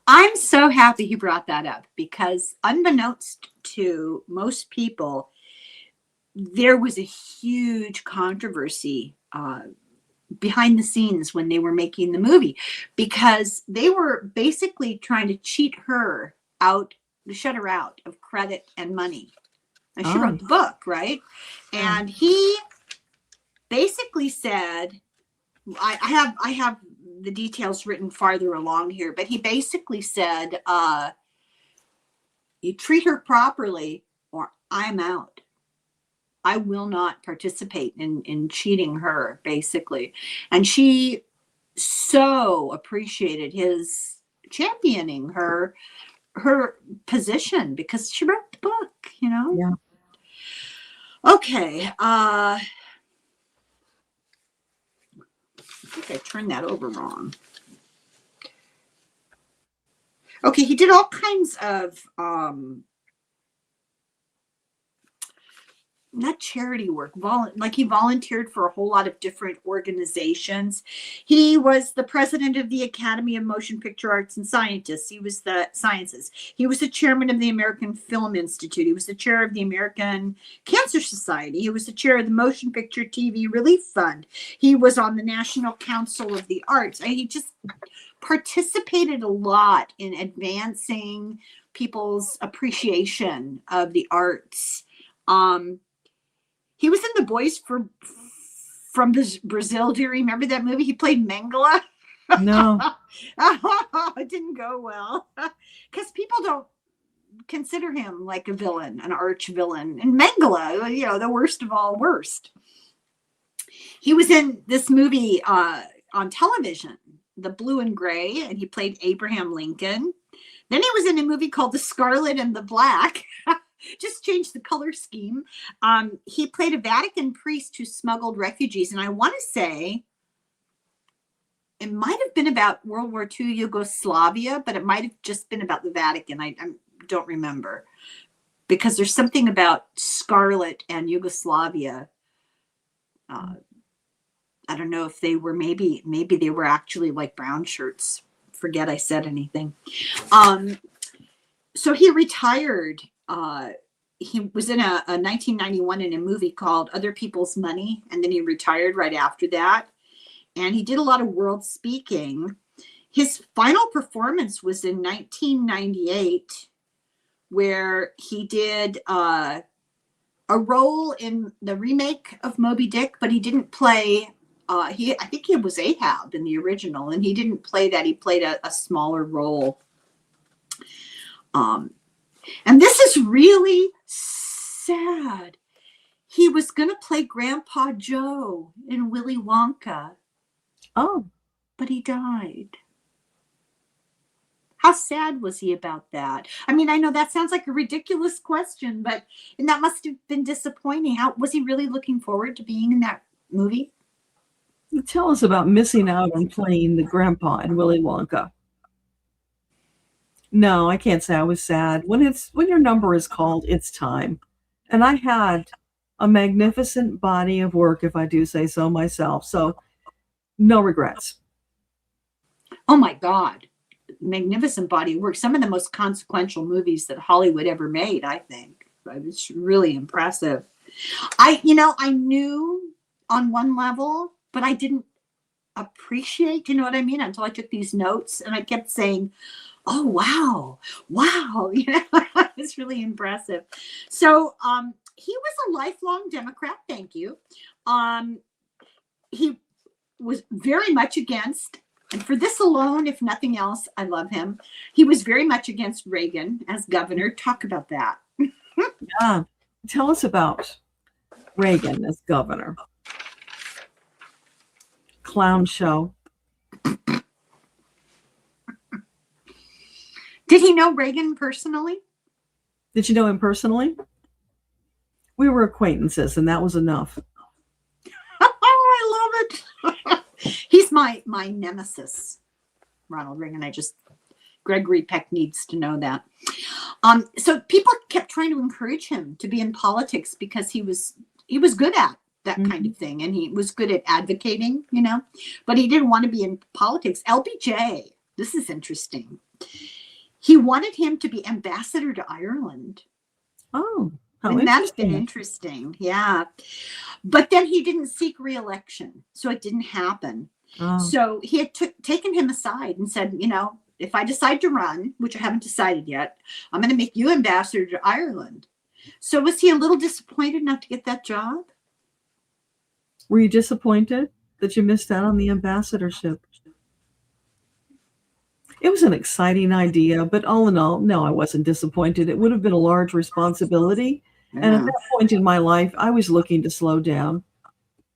I'm so happy you brought that up because unbeknownst to most people, there was a huge controversy behind the scenes when they were making the movie because they were basically trying to cheat her out, to shut her out of credit and money. And she wrote the book, right? And he basically said, I have the details written farther along here, but he basically said, you treat her properly or I'm out. I will not participate in cheating her, basically. And she so appreciated his championing her position because she wrote the book, Yeah. Okay. I think I turned that over wrong. Okay, he did all kinds of not charity work, like he volunteered for a whole lot of different organizations. He was the president of the Academy of Motion Picture Arts and Sciences. He was the chairman of the American Film Institute. He was the chair of the American Cancer Society. He was the chair of the Motion Picture TV Relief Fund. He was on the National Council of the Arts. He just participated a lot in advancing people's appreciation of the arts. He was in The Boys from Brazil. Do you remember that movie? He played Mengele. No. It didn't go well because people don't consider him like a villain, an arch villain. And Mengele, the worst of all worst. He was in this movie on television, The Blue and Gray, and he played Abraham Lincoln. Then he was in a movie called The Scarlet and the Black. Just changed the color scheme. He played a Vatican priest who smuggled refugees. And I want to say it might have been about World War II Yugoslavia, but it might have just been about the Vatican. I don't remember, because there's something about Scarlet and Yugoslavia. I don't know if they were, maybe they were actually like brown shirts. Forget I said anything. So he retired. He was in a 1991 in a movie called Other People's Money, and then he retired right after that. And he did a lot of world speaking. His final performance was in 1998, where he did a role in the remake of Moby Dick, but he didn't play. I think he was Ahab in the original, and he didn't play that. He played a smaller role. And this is really sad. He was going to play Grandpa Joe in Willy Wonka. Oh. But he died. How sad was he about that? I mean, I know that sounds like a ridiculous question, but and that must have been disappointing. How was he really looking forward to being in that movie? Tell us about missing out on playing the grandpa in Willy Wonka. No, I can't say I was sad. When your number is called, it's time. And I had a magnificent body of work, if I do say so myself. So no regrets. Oh my God. Magnificent body of work. Some of the most consequential movies that Hollywood ever made, I think. It's really impressive. I knew on one level, but I didn't appreciate, you know what I mean, until I took these notes, and I kept saying, oh, wow, it's really impressive. So he was a lifelong Democrat. Thank you. He was very much against, and for this alone, if nothing else, I love him. He was very much against Reagan as governor. Talk about that. Yeah. Tell us about Reagan as governor. Clown show. Did he know Reagan personally? Did you know him personally? We were acquaintances, and that was enough. Oh, I love it. He's my nemesis, Ronald Reagan. Gregory Peck needs to know that. So people kept trying to encourage him to be in politics because he was good at that kind of thing, and he was good at advocating, but he didn't want to be in politics. LBJ, this is interesting. He wanted him to be ambassador to Ireland. Oh, and that's been interesting. Yeah. But then he didn't seek re-election, so it didn't happen. Oh. So he had taken him aside and said, if I decide to run, which I haven't decided yet, I'm going to make you ambassador to Ireland. So was he a little disappointed not to get that job? Were you disappointed that you missed out on the ambassadorship? It was an exciting idea, but all in all, no, I wasn't disappointed. It would have been a large responsibility. Yeah. And at that point in my life, I was looking to slow down.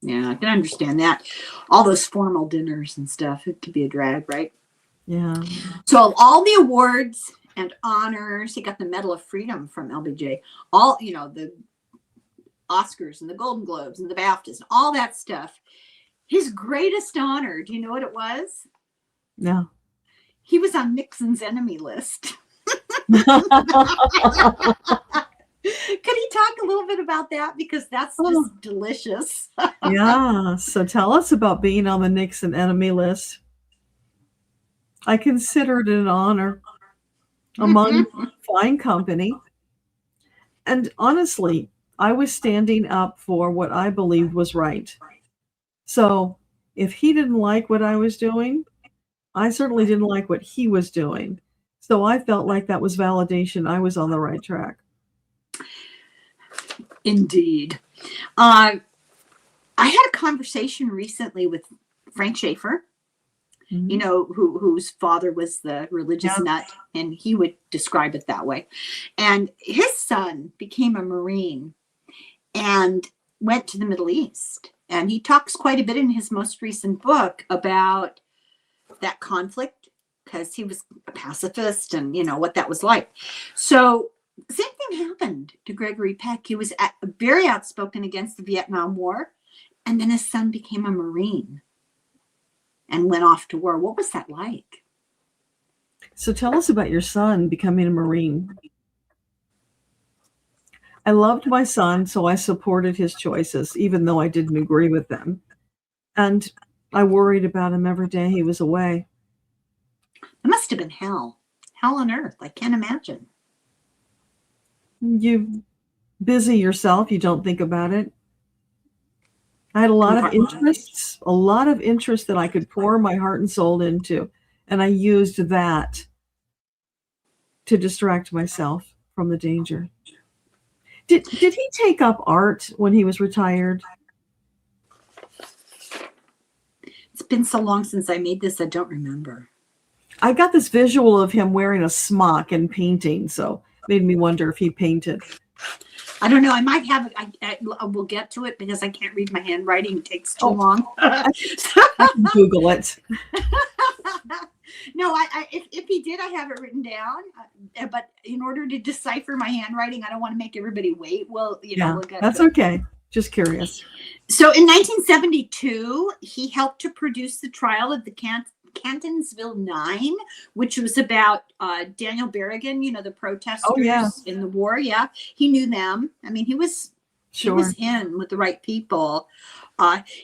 Yeah, I can understand that. All those formal dinners and stuff, it could be a drag, right? Yeah. So all the awards and honors, he got the Medal of Freedom from LBJ. All, the Oscars and the Golden Globes and the BAFTAs and all that stuff. His greatest honor, do you know what it was? No. He was on Nixon's enemy list. Could he talk a little bit about that? Because that's just delicious. Yeah. So tell us about being on the Nixon enemy list. I consider it an honor among fine company. And honestly, I was standing up for what I believed was right. So if he didn't like what I was doing, I certainly didn't like what he was doing. So I felt like that was validation. I was on the right track. Indeed. I had a conversation recently with Frank Schaefer, whose father was the religious nut, and he would describe it that way. And his son became a Marine and went to the Middle East. And he talks quite a bit in his most recent book about that conflict, because he was a pacifist and what that was like. So same thing happened to Gregory Peck. He was very outspoken against the Vietnam War, and then his son became a Marine. and went off to war. What was that like? So tell us about your son becoming a Marine. I loved my son, so I supported his choices, even though I didn't agree with them. And I worried about him every day he was away. It must have been hell. Hell on earth. I can't imagine. You busy yourself, you don't think about it. I had a lot of interests that I could pour my heart and soul into, and I used that to distract myself from the danger. Did he take up art when he was retired? It's been so long since I made this, I don't remember. I got this visual of him wearing a smock and painting, so made me wonder if he painted. I don't know. I might have. I will get to it because I can't read my handwriting. It takes too long. I can Google it. No, if he did, I have it written down. But in order to decipher my handwriting, I don't want to make everybody wait. Well, we'll get that's okay. Just curious. So in 1972, he helped to produce the trial of the Cantonsville Nine, which was about Daniel Berrigan, the protesters in the war. Yeah, he knew them. I mean, he was in with the right people.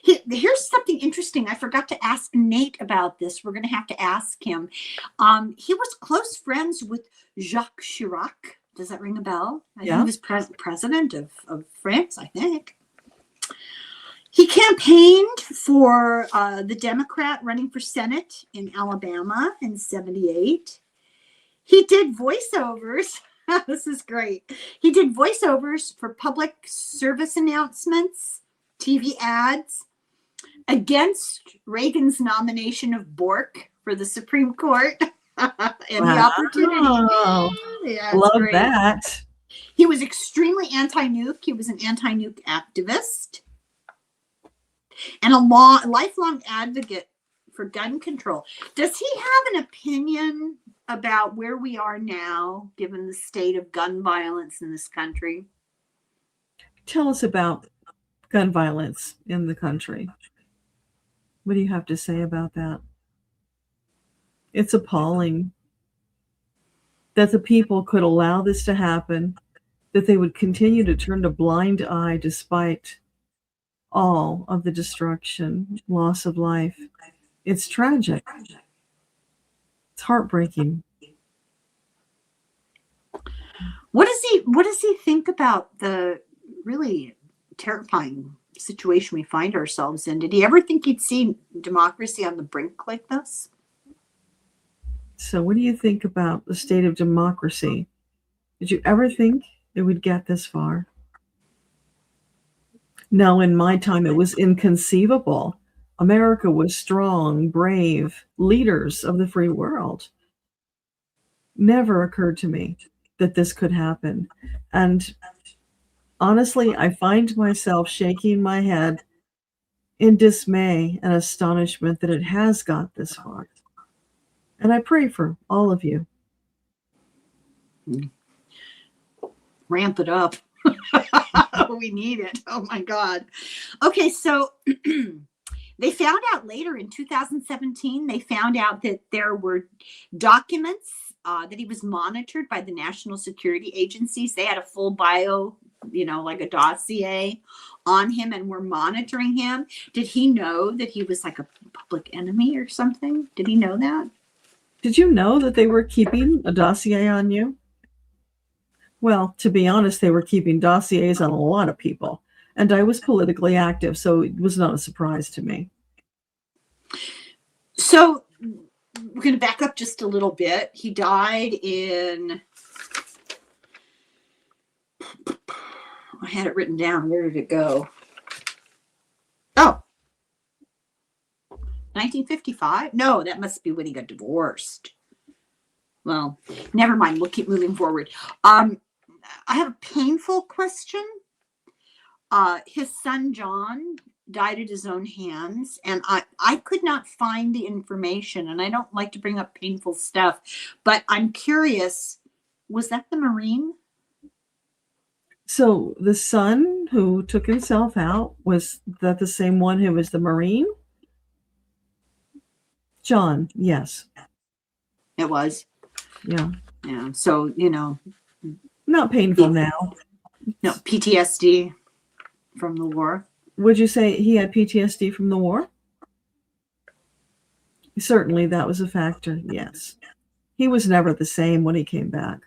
Here's something interesting. I forgot to ask Nate about this. We're going to have to ask him. He was close friends with Jacques Chirac. Does that ring a bell? Yeah. He was president of France, I think. He campaigned for the Democrat running for Senate in Alabama in 1978. He did voiceovers. This is great. He did voiceovers for public service announcements, TV ads, against Reagan's nomination of Bork for the Supreme Court. And the opportunity. Yeah, love great. That. He was extremely anti-nuke. He was an anti-nuke activist and a lifelong advocate for gun control. Does he have an opinion about where we are now, given the state of gun violence in this country? Tell us about gun violence in the country. What do you have to say about that? It's appalling that the people could allow this to happen, that they would continue to turn a blind eye despite all of the destruction, loss of life. It's tragic. It's heartbreaking. What does he think about the really terrifying situation we find ourselves in? Did he ever think he'd see democracy on the brink like this? So what do you think about the state of democracy? Did you ever think it would get this far? No, in my time, it was inconceivable. America was strong, brave, leaders of the free world. Never occurred to me that this could happen. And honestly, I find myself shaking my head in dismay and astonishment that it has got this far. And I pray for all of you. Ramp it up. We need it. Oh my God. Okay, so they found out later in 2017, they found out that there were documents that he was monitored by the national security agencies. They had a full bio, like a dossier on him and were monitoring him. Did he know that he was like a public enemy or something? Did he know that? Did you know that they were keeping a dossier on you? Well, to be honest, they were keeping dossiers on a lot of people. And I was politically active, so it was not a surprise to me. So we're going to back up just a little bit. He died in... I had it written down. Where did it go? Oh. 1955? No, that must be when he got divorced. Well, never mind. We'll keep moving forward. I have a painful question. His son, John, died at his own hands, and I could not find the information, and I don't like to bring up painful stuff, but I'm curious, was that the Marine? So the son who took himself out, was that the same one who was the Marine? John, yes. It was. Yeah. Yeah. So, you know. Not painful now. No, PTSD from the war. Would you say he had PTSD from the war? Certainly that was a factor, yes. He was never the same when he came back,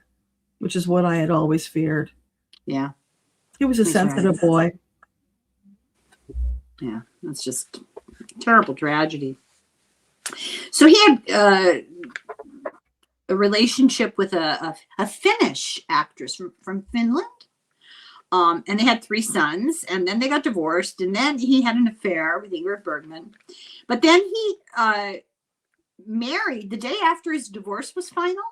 which is what I had always feared. Yeah. He was a sensitive boy. Yeah, that's just a terrible tragedy. So he had a relationship with a Finnish actress from Finland. And they had 3 sons, and then they got divorced, and then he had an affair with Ingrid Bergman. But then he married the day after his divorce was final.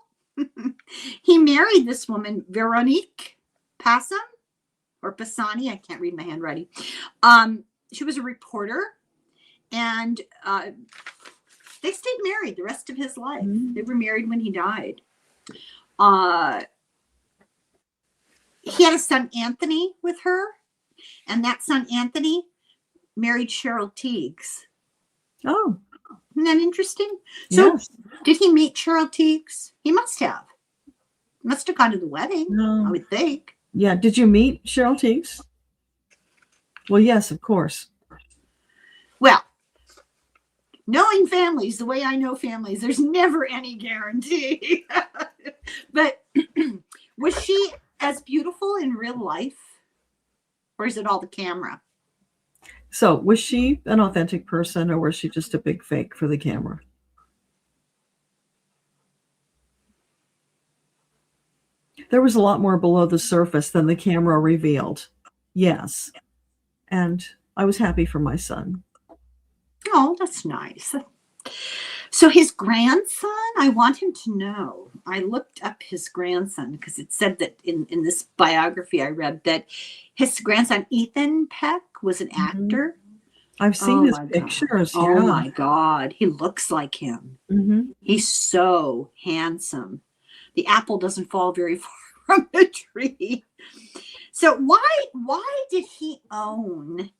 He married this woman, Veronique Passam, or Passani. I can't read my handwriting. She was a reporter, and they stayed married the rest of his life. They were married when he died. He had a son, Anthony, with her, and that son, Anthony, married Cheryl Tiegs. Oh. Isn't that interesting? So, yes. Did he meet Cheryl Tiegs? He must have. Must have gone to the wedding, No. I would think. Yeah. Did you meet Cheryl Tiegs? Well, yes, of course. Well, knowing families the way I know families, there's never any guarantee. But was she as beautiful in real life, or is it all the camera? So was she an authentic person, or was she just a big fake for the camera? There was a lot more below the surface than the camera revealed. Yes. And I was happy for my son. Oh, that's nice. So his grandson, I want him to know. I looked up his grandson because it said that in this biography I read that his grandson, Ethan Peck, was an actor. I've seen his pictures. God. Oh my God. He looks like him. He's so handsome. The apple doesn't fall very far from the tree. So why did he own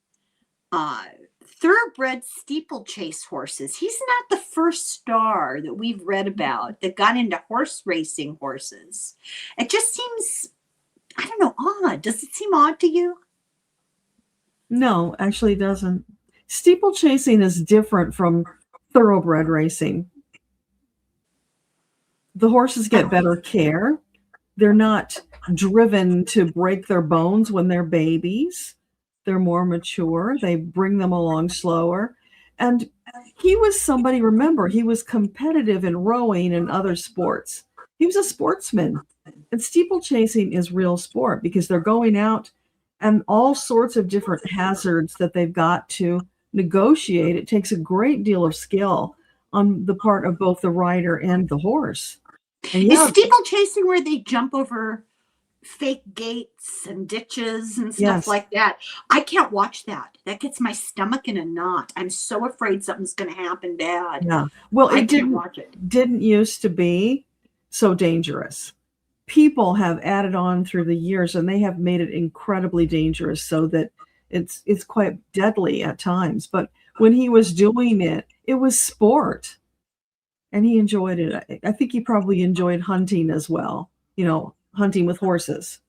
thoroughbred steeplechase horses? He's not the first star that we've read about that got into horse racing horses. It just seems, I don't know, odd. Does it seem odd to you? No, actually it doesn't. Steeplechasing is different from thoroughbred racing. The horses get better care. They're not driven to break their bones when they're babies. They're more mature. They bring them along slower. And he was somebody, remember, he was competitive in rowing and other sports. He was a sportsman. And steeplechasing is real sport because they're going out and all sorts of different hazards that they've got to negotiate. It takes a great deal of skill on the part of both the rider and the horse. And is steeplechasing where they jump over fake gates and ditches and stuff like that? I can't watch that. That gets my stomach in a knot. I'm so afraid something's going to happen bad. Yeah. Well, I can't watch it. Didn't used to be so dangerous. People have added on through the years, and they have made it incredibly dangerous so that it's quite deadly at times. But when he was doing it, it was sport. And he enjoyed it. I think he probably enjoyed hunting as well, hunting with horses.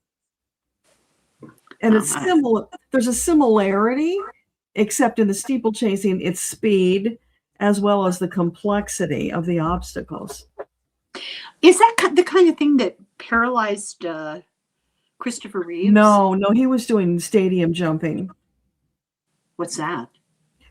And it's similar. There's a similarity, except in the steeplechasing, it's speed as well as the complexity of the obstacles. Is that the kind of thing that paralyzed Christopher Reeves? No, he was doing stadium jumping. What's that?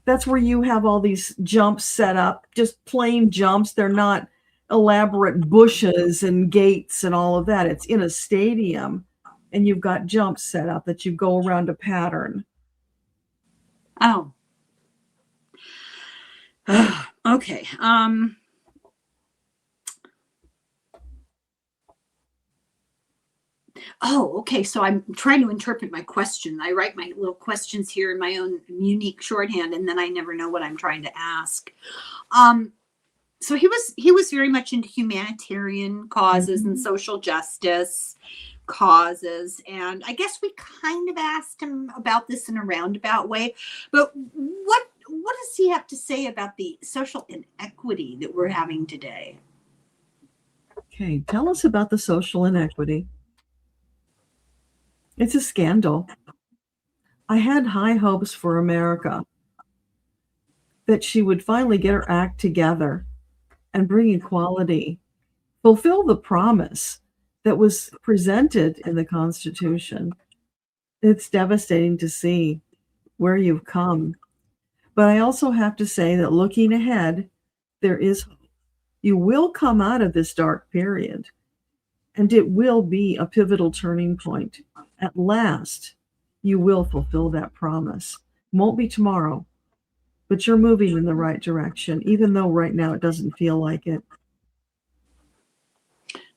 That's where you have all these jumps set up, just plain jumps. They're not elaborate bushes and gates and all of that. It's in a stadium, and you've got jumps set up that you go around a pattern. Oh. Okay. Oh, okay. So I'm trying to interpret my question. I write my little questions here in my own unique shorthand, and then I never know what I'm trying to ask. So he was very much into humanitarian causes and social justice causes, and I guess we kind of asked him about this in a roundabout way. But what does he have to say about the social inequity that we're having today? Okay, tell us about the social inequity. It's a scandal. I had high hopes for America that she would finally get her act together and bring equality, fulfill the promise that was presented in the Constitution. It's devastating to see where you've come. But I also have to say that looking ahead, there is hope. You will come out of this dark period, and it will be a pivotal turning point. At last, you will fulfill that promise. Won't be tomorrow, but you're moving in the right direction, even though right now it doesn't feel like it.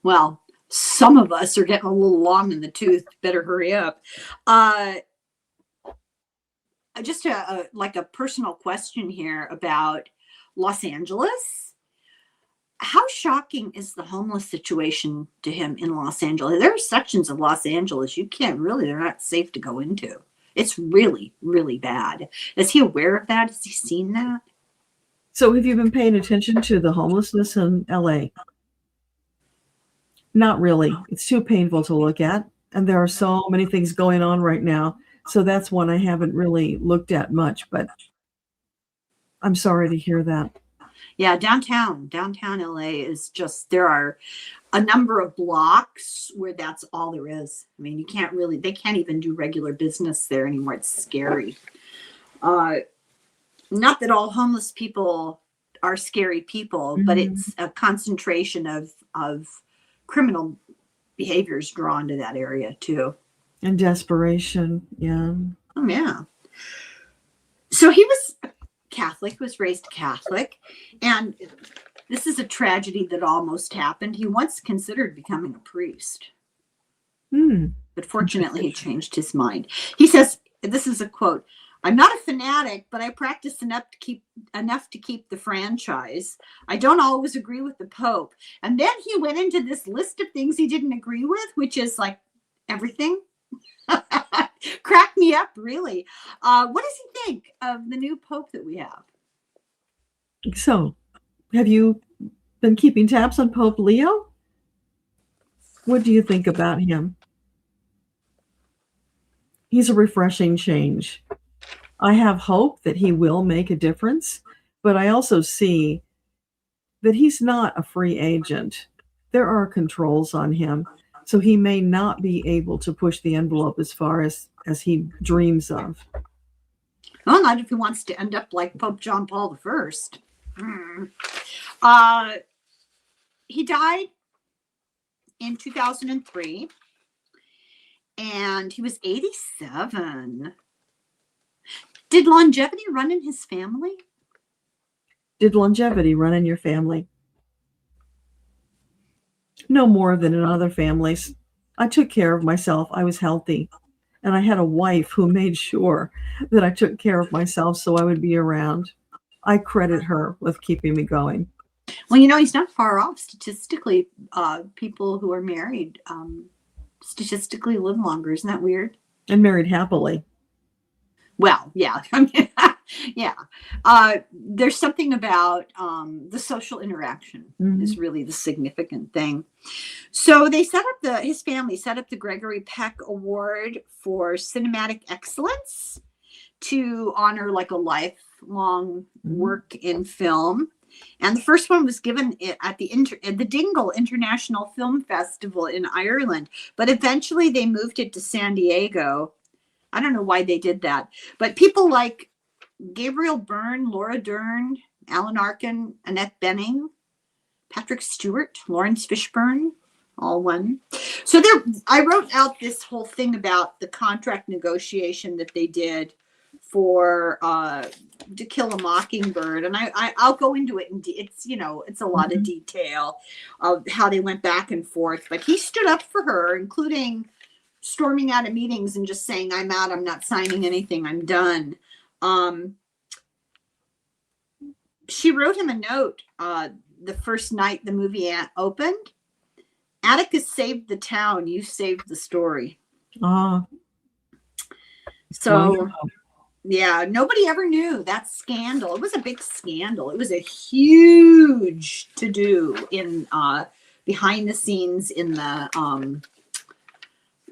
Well, some of us are getting a little long in the tooth. Better hurry up. Just like a personal question here about Los Angeles. How shocking is the homeless situation to him in Los Angeles? There are sections of Los Angeles you can't really, they're not safe to go into. It's really, really bad. Is he aware of that? Has he seen that? So have you been paying attention to the homelessness in LA? Not really. It's too painful to look at. And there are so many things going on right now. So that's one I haven't really looked at much, but I'm sorry to hear that. Yeah, downtown LA is just, there are a number of blocks where that's all there is. I mean, they can't even do regular business there anymore. It's scary. Not that all homeless people are scary people, but it's a concentration of criminal behaviors drawn to that area too. And desperation, yeah. Oh, yeah. So he was Catholic, was raised Catholic, and this is a tragedy that almost happened. He once considered becoming a priest, but fortunately he changed his mind. He says, this is a quote, "I'm not a fanatic, but I practice enough to keep the franchise. I don't always agree with the Pope." And then he went into this list of things he didn't agree with, which is like everything. Cracked me up, really. What does he think of the new Pope that we have? So, have you been keeping tabs on Pope Leo? What do you think about him? He's a refreshing change. I have hope that he will make a difference, but I also see that he's not a free agent. There are controls on him, so he may not be able to push the envelope as far as he dreams of. Well, not if he wants to end up like Pope John Paul I. He died in 2003, and he was 87. Did longevity run in his family? Did longevity run in your family? No more than in other families. I took care of myself. I was healthy. And I had a wife who made sure that I took care of myself so I would be around. I credit her with keeping me going. Well, you know, he's not far off statistically. People who are married statistically live longer. Isn't that weird? And married happily. Well, yeah. I mean, yeah. There's something about the social interaction is really the significant thing. So they his family set up the Gregory Peck Award for Cinematic Excellence to honor like a lifelong work in film. And the first one was given at the Dingle International Film Festival in Ireland. But eventually they moved it to San Diego. I don't know why they did that. But people like Gabriel Byrne, Laura Dern, Alan Arkin, Annette Bening, Patrick Stewart, Lawrence Fishburne, all won. So I wrote out this whole thing about the contract negotiation that they did for To Kill a Mockingbird, and I'll go into it, and it's a lot of detail of how they went back and forth. But he stood up for her, including storming out of meetings and just saying, "I'm out. I'm not signing anything. I'm done." She wrote him a note the first night the movie opened. "Atticus saved the town. You saved the story." So, Yeah, nobody ever knew that scandal. It was a big scandal. It was a huge to do in behind the scenes in the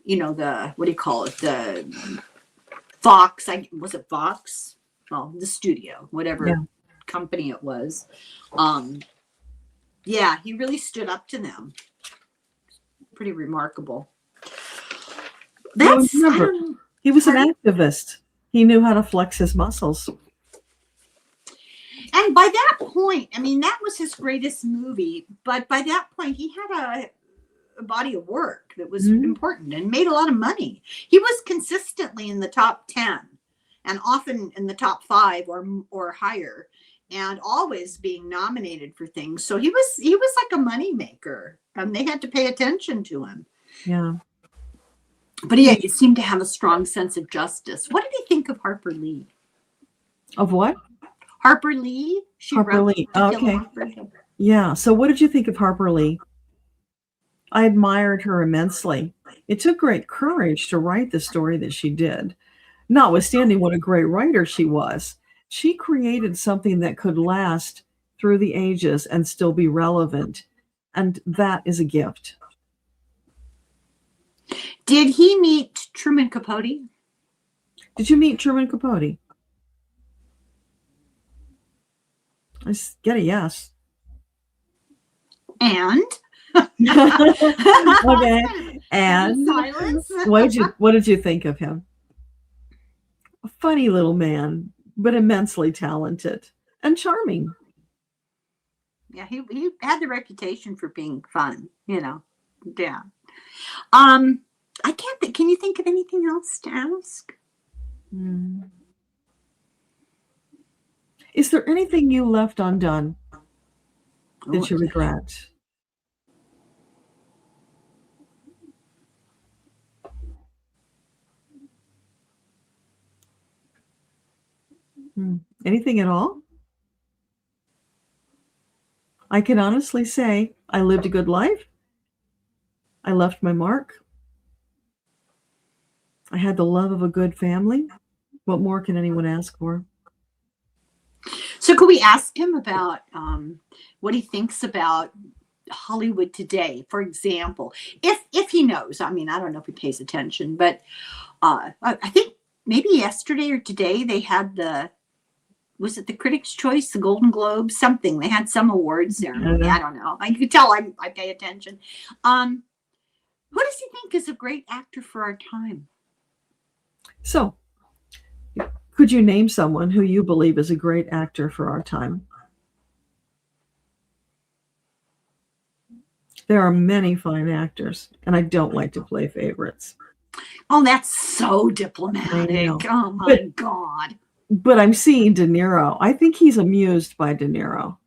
the, what do you call it? The Fox, was it Fox? Well, the studio, whatever company it was. Yeah, he really stood up to them. Pretty remarkable. Well, remember, he was an activist. He knew how to flex his muscles. And by that point, I mean, that was his greatest movie. But by that point, he had a body of work that was important and made a lot of money. He was consistently in the top 10 and often in the top 5 or higher, and always being nominated for things. So he was like a money maker, and they had to pay attention to him. Yeah. But he seemed to have a strong sense of justice. What did he think of Harper Lee? Of what? Harper Lee. Harper Lee. Okay. Yeah. So what did you think of Harper Lee? I admired her immensely. It took great courage to write the story that she did. Notwithstanding what a great writer she was, she created something that could last through the ages and still be relevant. And that is a gift. Did he meet Truman Capote? Did you meet Truman Capote? I get a yes. And? Okay. And silence. What did you think of him? A funny little man, but immensely talented and charming. Yeah, he had the reputation for being fun, Yeah. I can't think. Can you think of anything else to ask? Is there anything you left undone that you regret? Anything at all? I can honestly say I lived a good life. I left my mark. I had the love of a good family. What more can anyone ask for? So could we ask him about what he thinks about Hollywood today, for example, if he knows? I mean, I don't know if he pays attention, but I think maybe yesterday or today they had was it the Critics' Choice, the Golden Globe, something? They had some awards ceremony. I don't know. You could tell I pay attention. Who does he think is a great actor for our time? So, could you name someone who you believe is a great actor for our time? There are many fine actors, and I don't like to play favorites. Oh, that's so diplomatic. Oh, my God. But I'm seeing De Niro. I think he's amused by De Niro.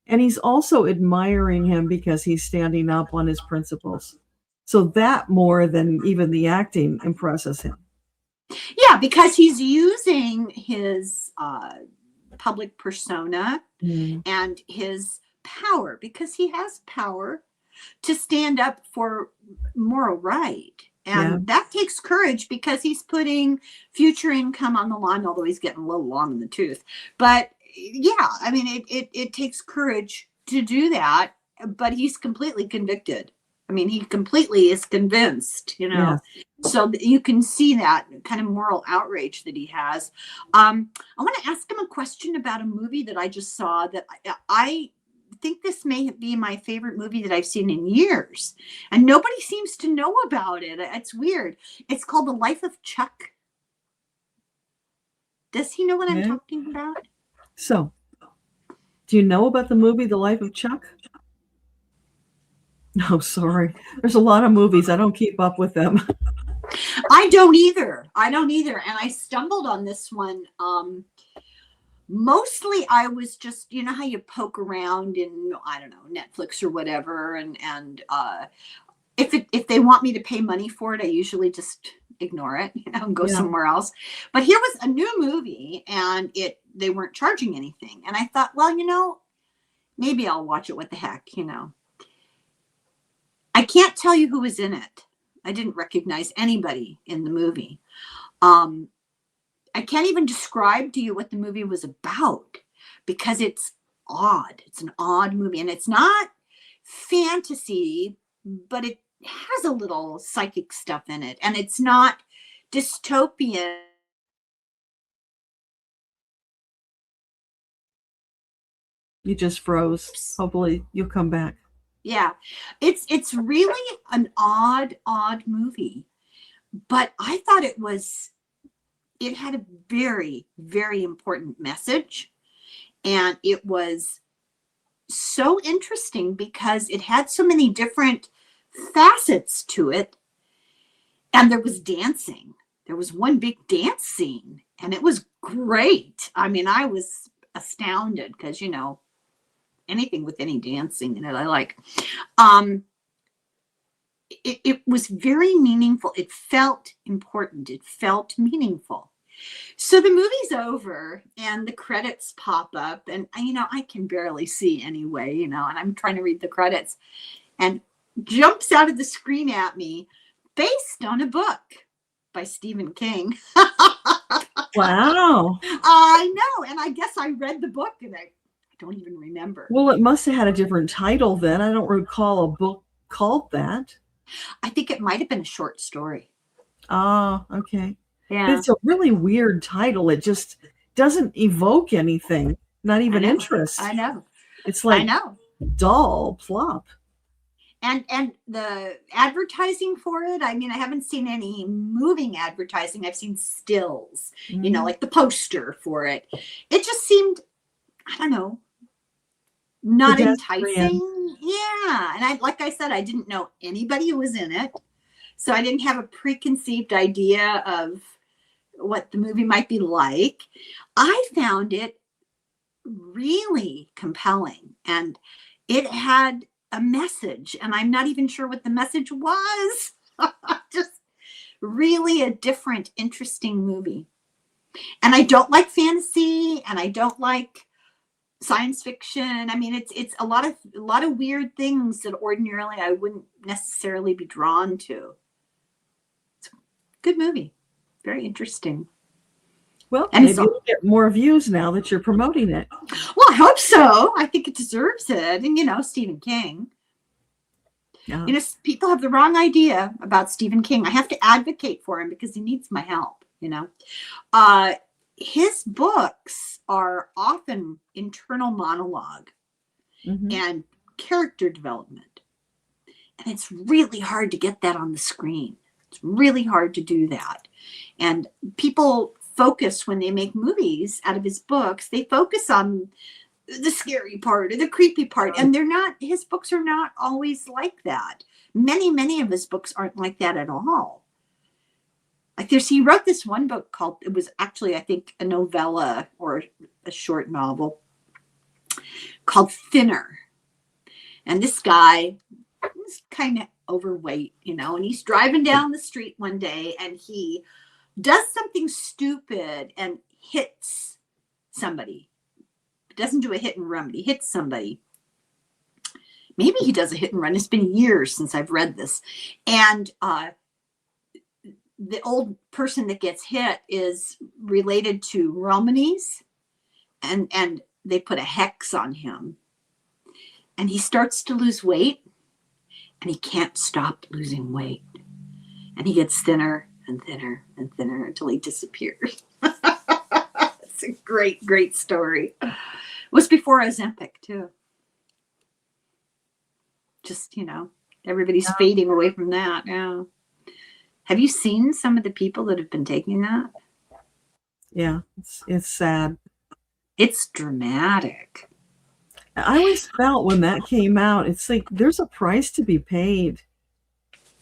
And he's also admiring him because he's standing up on his principles. So that more than even the acting impresses him. Yeah, because he's using his public persona and his power, because he has power to stand up for moral right. And that takes courage, because he's putting future income on the line, although he's getting a little long in the tooth. But yeah, I mean, it takes courage to do that, but he's completely convicted. I mean, he completely is convinced, So you can see that kind of moral outrage that he has. I want to ask him a question about a movie that I just saw that I think this may be my favorite movie that I've seen in years, and nobody seems to know about it. It's weird. It's called The Life of Chuck. Does he know what I'm talking about? So, do you know about the movie The Life of Chuck? No, sorry. There's a lot of movies. I don't keep up with them. I don't either. And I stumbled on this one. Mostly I was just, how you poke around in, I don't know, Netflix or whatever. And if they want me to pay money for it, I usually just ignore it, and go somewhere else. But here was a new movie, and they weren't charging anything. And I thought, well, maybe I'll watch it. What the heck, I can't tell you who was in it. I didn't recognize anybody in the movie. I can't even describe to you what the movie was about because it's odd. It's an odd movie, and it's not fantasy, but it has a little psychic stuff in it, and it's not dystopian. You just froze. Hopefully you'll come back. Yeah, it's really an odd movie, but I thought it had a very, very important message, and it was so interesting because it had so many different facets to it, and there was dancing. There was one big dance scene, and it was great. I mean, I was astounded because, you know, anything with any dancing in it, I like. It was very meaningful. It felt important. It felt meaningful. So the movie's over and the credits pop up, and you know, I can barely see anyway, you know, and I'm trying to read the credits, and jumps out of the screen at me, based on a book by Stephen King. Wow. I know, and I guess I read the book and I don't even remember. Well, it must have had a different title then. I don't recall a book called that. I think it might have been a short story. Ah, okay. Yeah. But it's a really weird title. It just doesn't evoke anything, not even interest. I know. It's like I know. dull, plop. And the advertising for it, I mean, I haven't seen any moving advertising. I've seen stills, you know, like the poster for it. It just seemed, I don't know, not enticing. Yeah. And like I said, I didn't know anybody who was in it. So I didn't have a preconceived idea of what the movie might be like. I found it really compelling, and it had a message, and I'm not even sure what the message was. Just really a different, interesting movie. And I don't like fantasy, and I don't like science fiction. I mean, it's a lot of weird things that ordinarily I wouldn't necessarily be drawn to. It's a good movie. Very interesting. Well, and maybe you'll get more views now that you're promoting it. Well, I hope so. I think it deserves it. And, you know, Stephen King. Yeah. You know, people have the wrong idea about Stephen King. I have to advocate for him because he needs my help, you know. His books are often internal monologue and character development. And it's really hard to get that on the screen. It's really hard to do that. And people focus, when they make movies out of his books, they focus on the scary part or the creepy part, and his books are not always like that. Many of his books aren't like that at all. Like he wrote this one book called, it was actually, I think, a novella or a short novel called Thinner. And this guy was kind of overweight, you know, and he's driving down the street one day and he does something stupid and hits somebody. Doesn't do a hit and run, but he hits somebody. Maybe he does a hit and run. It's been years since I've read this. And the old person that gets hit is related to Romanies, and they put a hex on him. And he starts to lose weight, and he can't stop losing weight. And he gets thinner and thinner and thinner until he disappears. It's a great, great story. It was before Ozempic, too. Just, you know, everybody's fading away from that. Yeah. Have you seen some of the people that have been taking that? Yeah, it's sad. It's dramatic. I always felt when that came out, it's like there's a price to be paid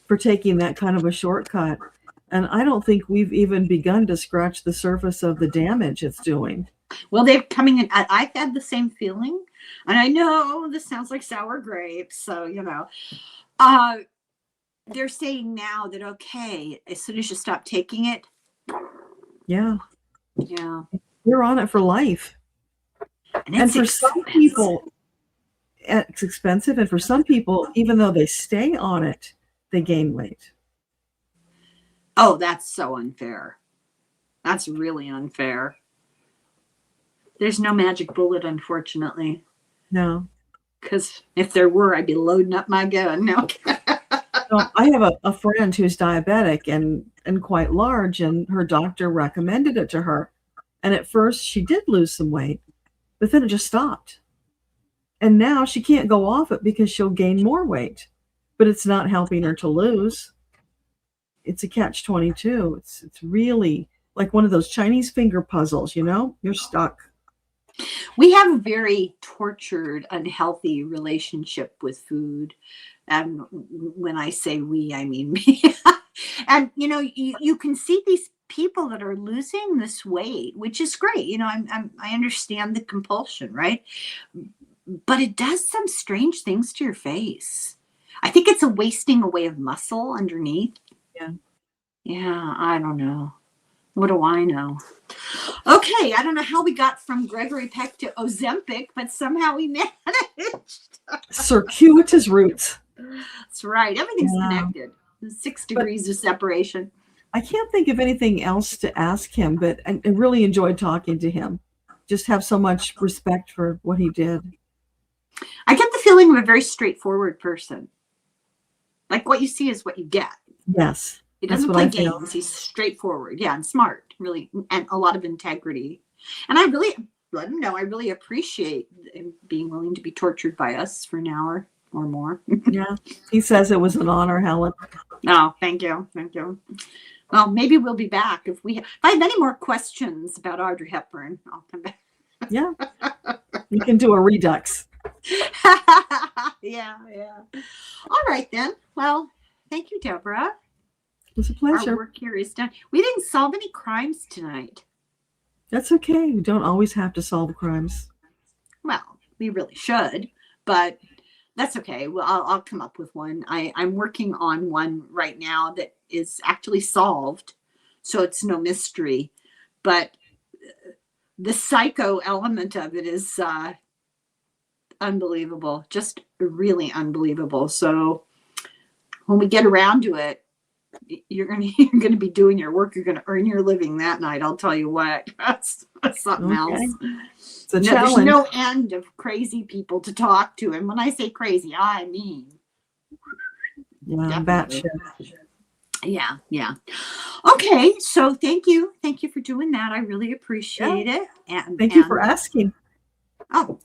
for taking that kind of a shortcut. And I don't think we've even begun to scratch the surface of the damage it's doing. Well, they're coming in. I've had the same feeling. And I know this sounds like sour grapes. So, you know, they're saying now that, okay, as soon as you stop taking it. Yeah. Yeah. You're on it for life. And for some people, it's expensive. And for some people, even though they stay on it, they gain weight. Oh, that's so unfair. That's really unfair. There's no magic bullet, unfortunately. No. Because if there were, I'd be loading up my gun. No. So I have a friend who's diabetic and quite large, and her doctor recommended it to her. And at first she did lose some weight, but then it just stopped. And now she can't go off it because she'll gain more weight, but it's not helping her to lose. It's a catch-22. It's really like one of those Chinese finger puzzles, you know? You're stuck. We have a very tortured, unhealthy relationship with food. And when I say we, I mean me. And, you know, you can see these people that are losing this weight, which is great. You know, I understand the compulsion, right? But it does some strange things to your face. I think it's a wasting away of muscle underneath. Yeah. Yeah, I don't know. What do I know? Okay, I don't know how we got from Gregory Peck to Ozempic, but somehow we managed. Circuitous routes. That's right. Everything's connected. 6 degrees of separation. I can't think of anything else to ask him, but I really enjoyed talking to him. Just have so much respect for what he did. I get the feeling of a very straightforward person. Like what you see is what you get. Yes. He doesn't play games. He's straightforward. Yeah, and smart, really, and a lot of integrity. And I really let him know I really appreciate him being willing to be tortured by us for an hour or more. Yeah. He says it was an honor, Helen. Oh, thank you. Thank you. Well, maybe we'll be back. If I have any more questions about Audrey Hepburn, I'll come back. Yeah. You can do a redux. Yeah. All right, then. Well, thank you, Deborah. It was a pleasure. Our work here is done. We didn't solve any crimes tonight. That's okay. You don't always have to solve crimes. Well, we really should, but that's okay. Well, I'll come up with one. I'm working on one right now that is actually solved, so it's no mystery. But the psycho element of it is unbelievable, just really unbelievable. So when we get around to it, you're gonna be doing your work. You're gonna earn your living that night. I'll tell you what. That's something else. It's a challenge. There's no end of crazy people to talk to, and when I say crazy, I mean batshit. Yeah. Okay, so thank you for doing that. I really appreciate it. And thank you for asking. Oh,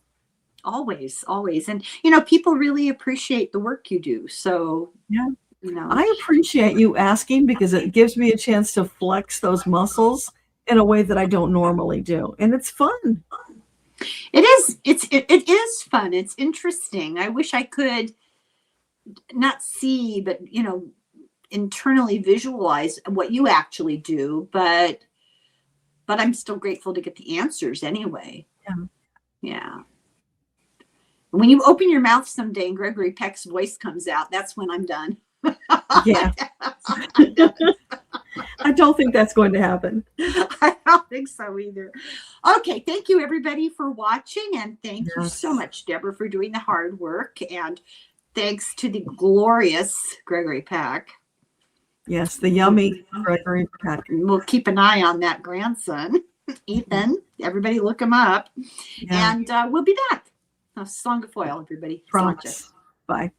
always, and you know, people really appreciate the work you do. So yeah. You know, I appreciate you asking because it gives me a chance to flex those muscles in a way that I don't normally do. And it's fun. It is fun. It's interesting. I wish I could not see, but, you know, internally visualize what you actually do. But I'm still grateful to get the answers anyway. Yeah. When you open your mouth someday and Gregory Peck's voice comes out, that's when I'm done. Yeah. I don't think that's going to happen. I don't think so either. Okay, thank you everybody for watching, and thank you so much, Deborah, for doing the hard work, and thanks to the glorious Gregory Peck. Yes, the yummy Gregory Peck. We'll keep an eye on that grandson, Ethan. Everybody look him up, and we'll be back. Song of foil, everybody. Promise. Bye.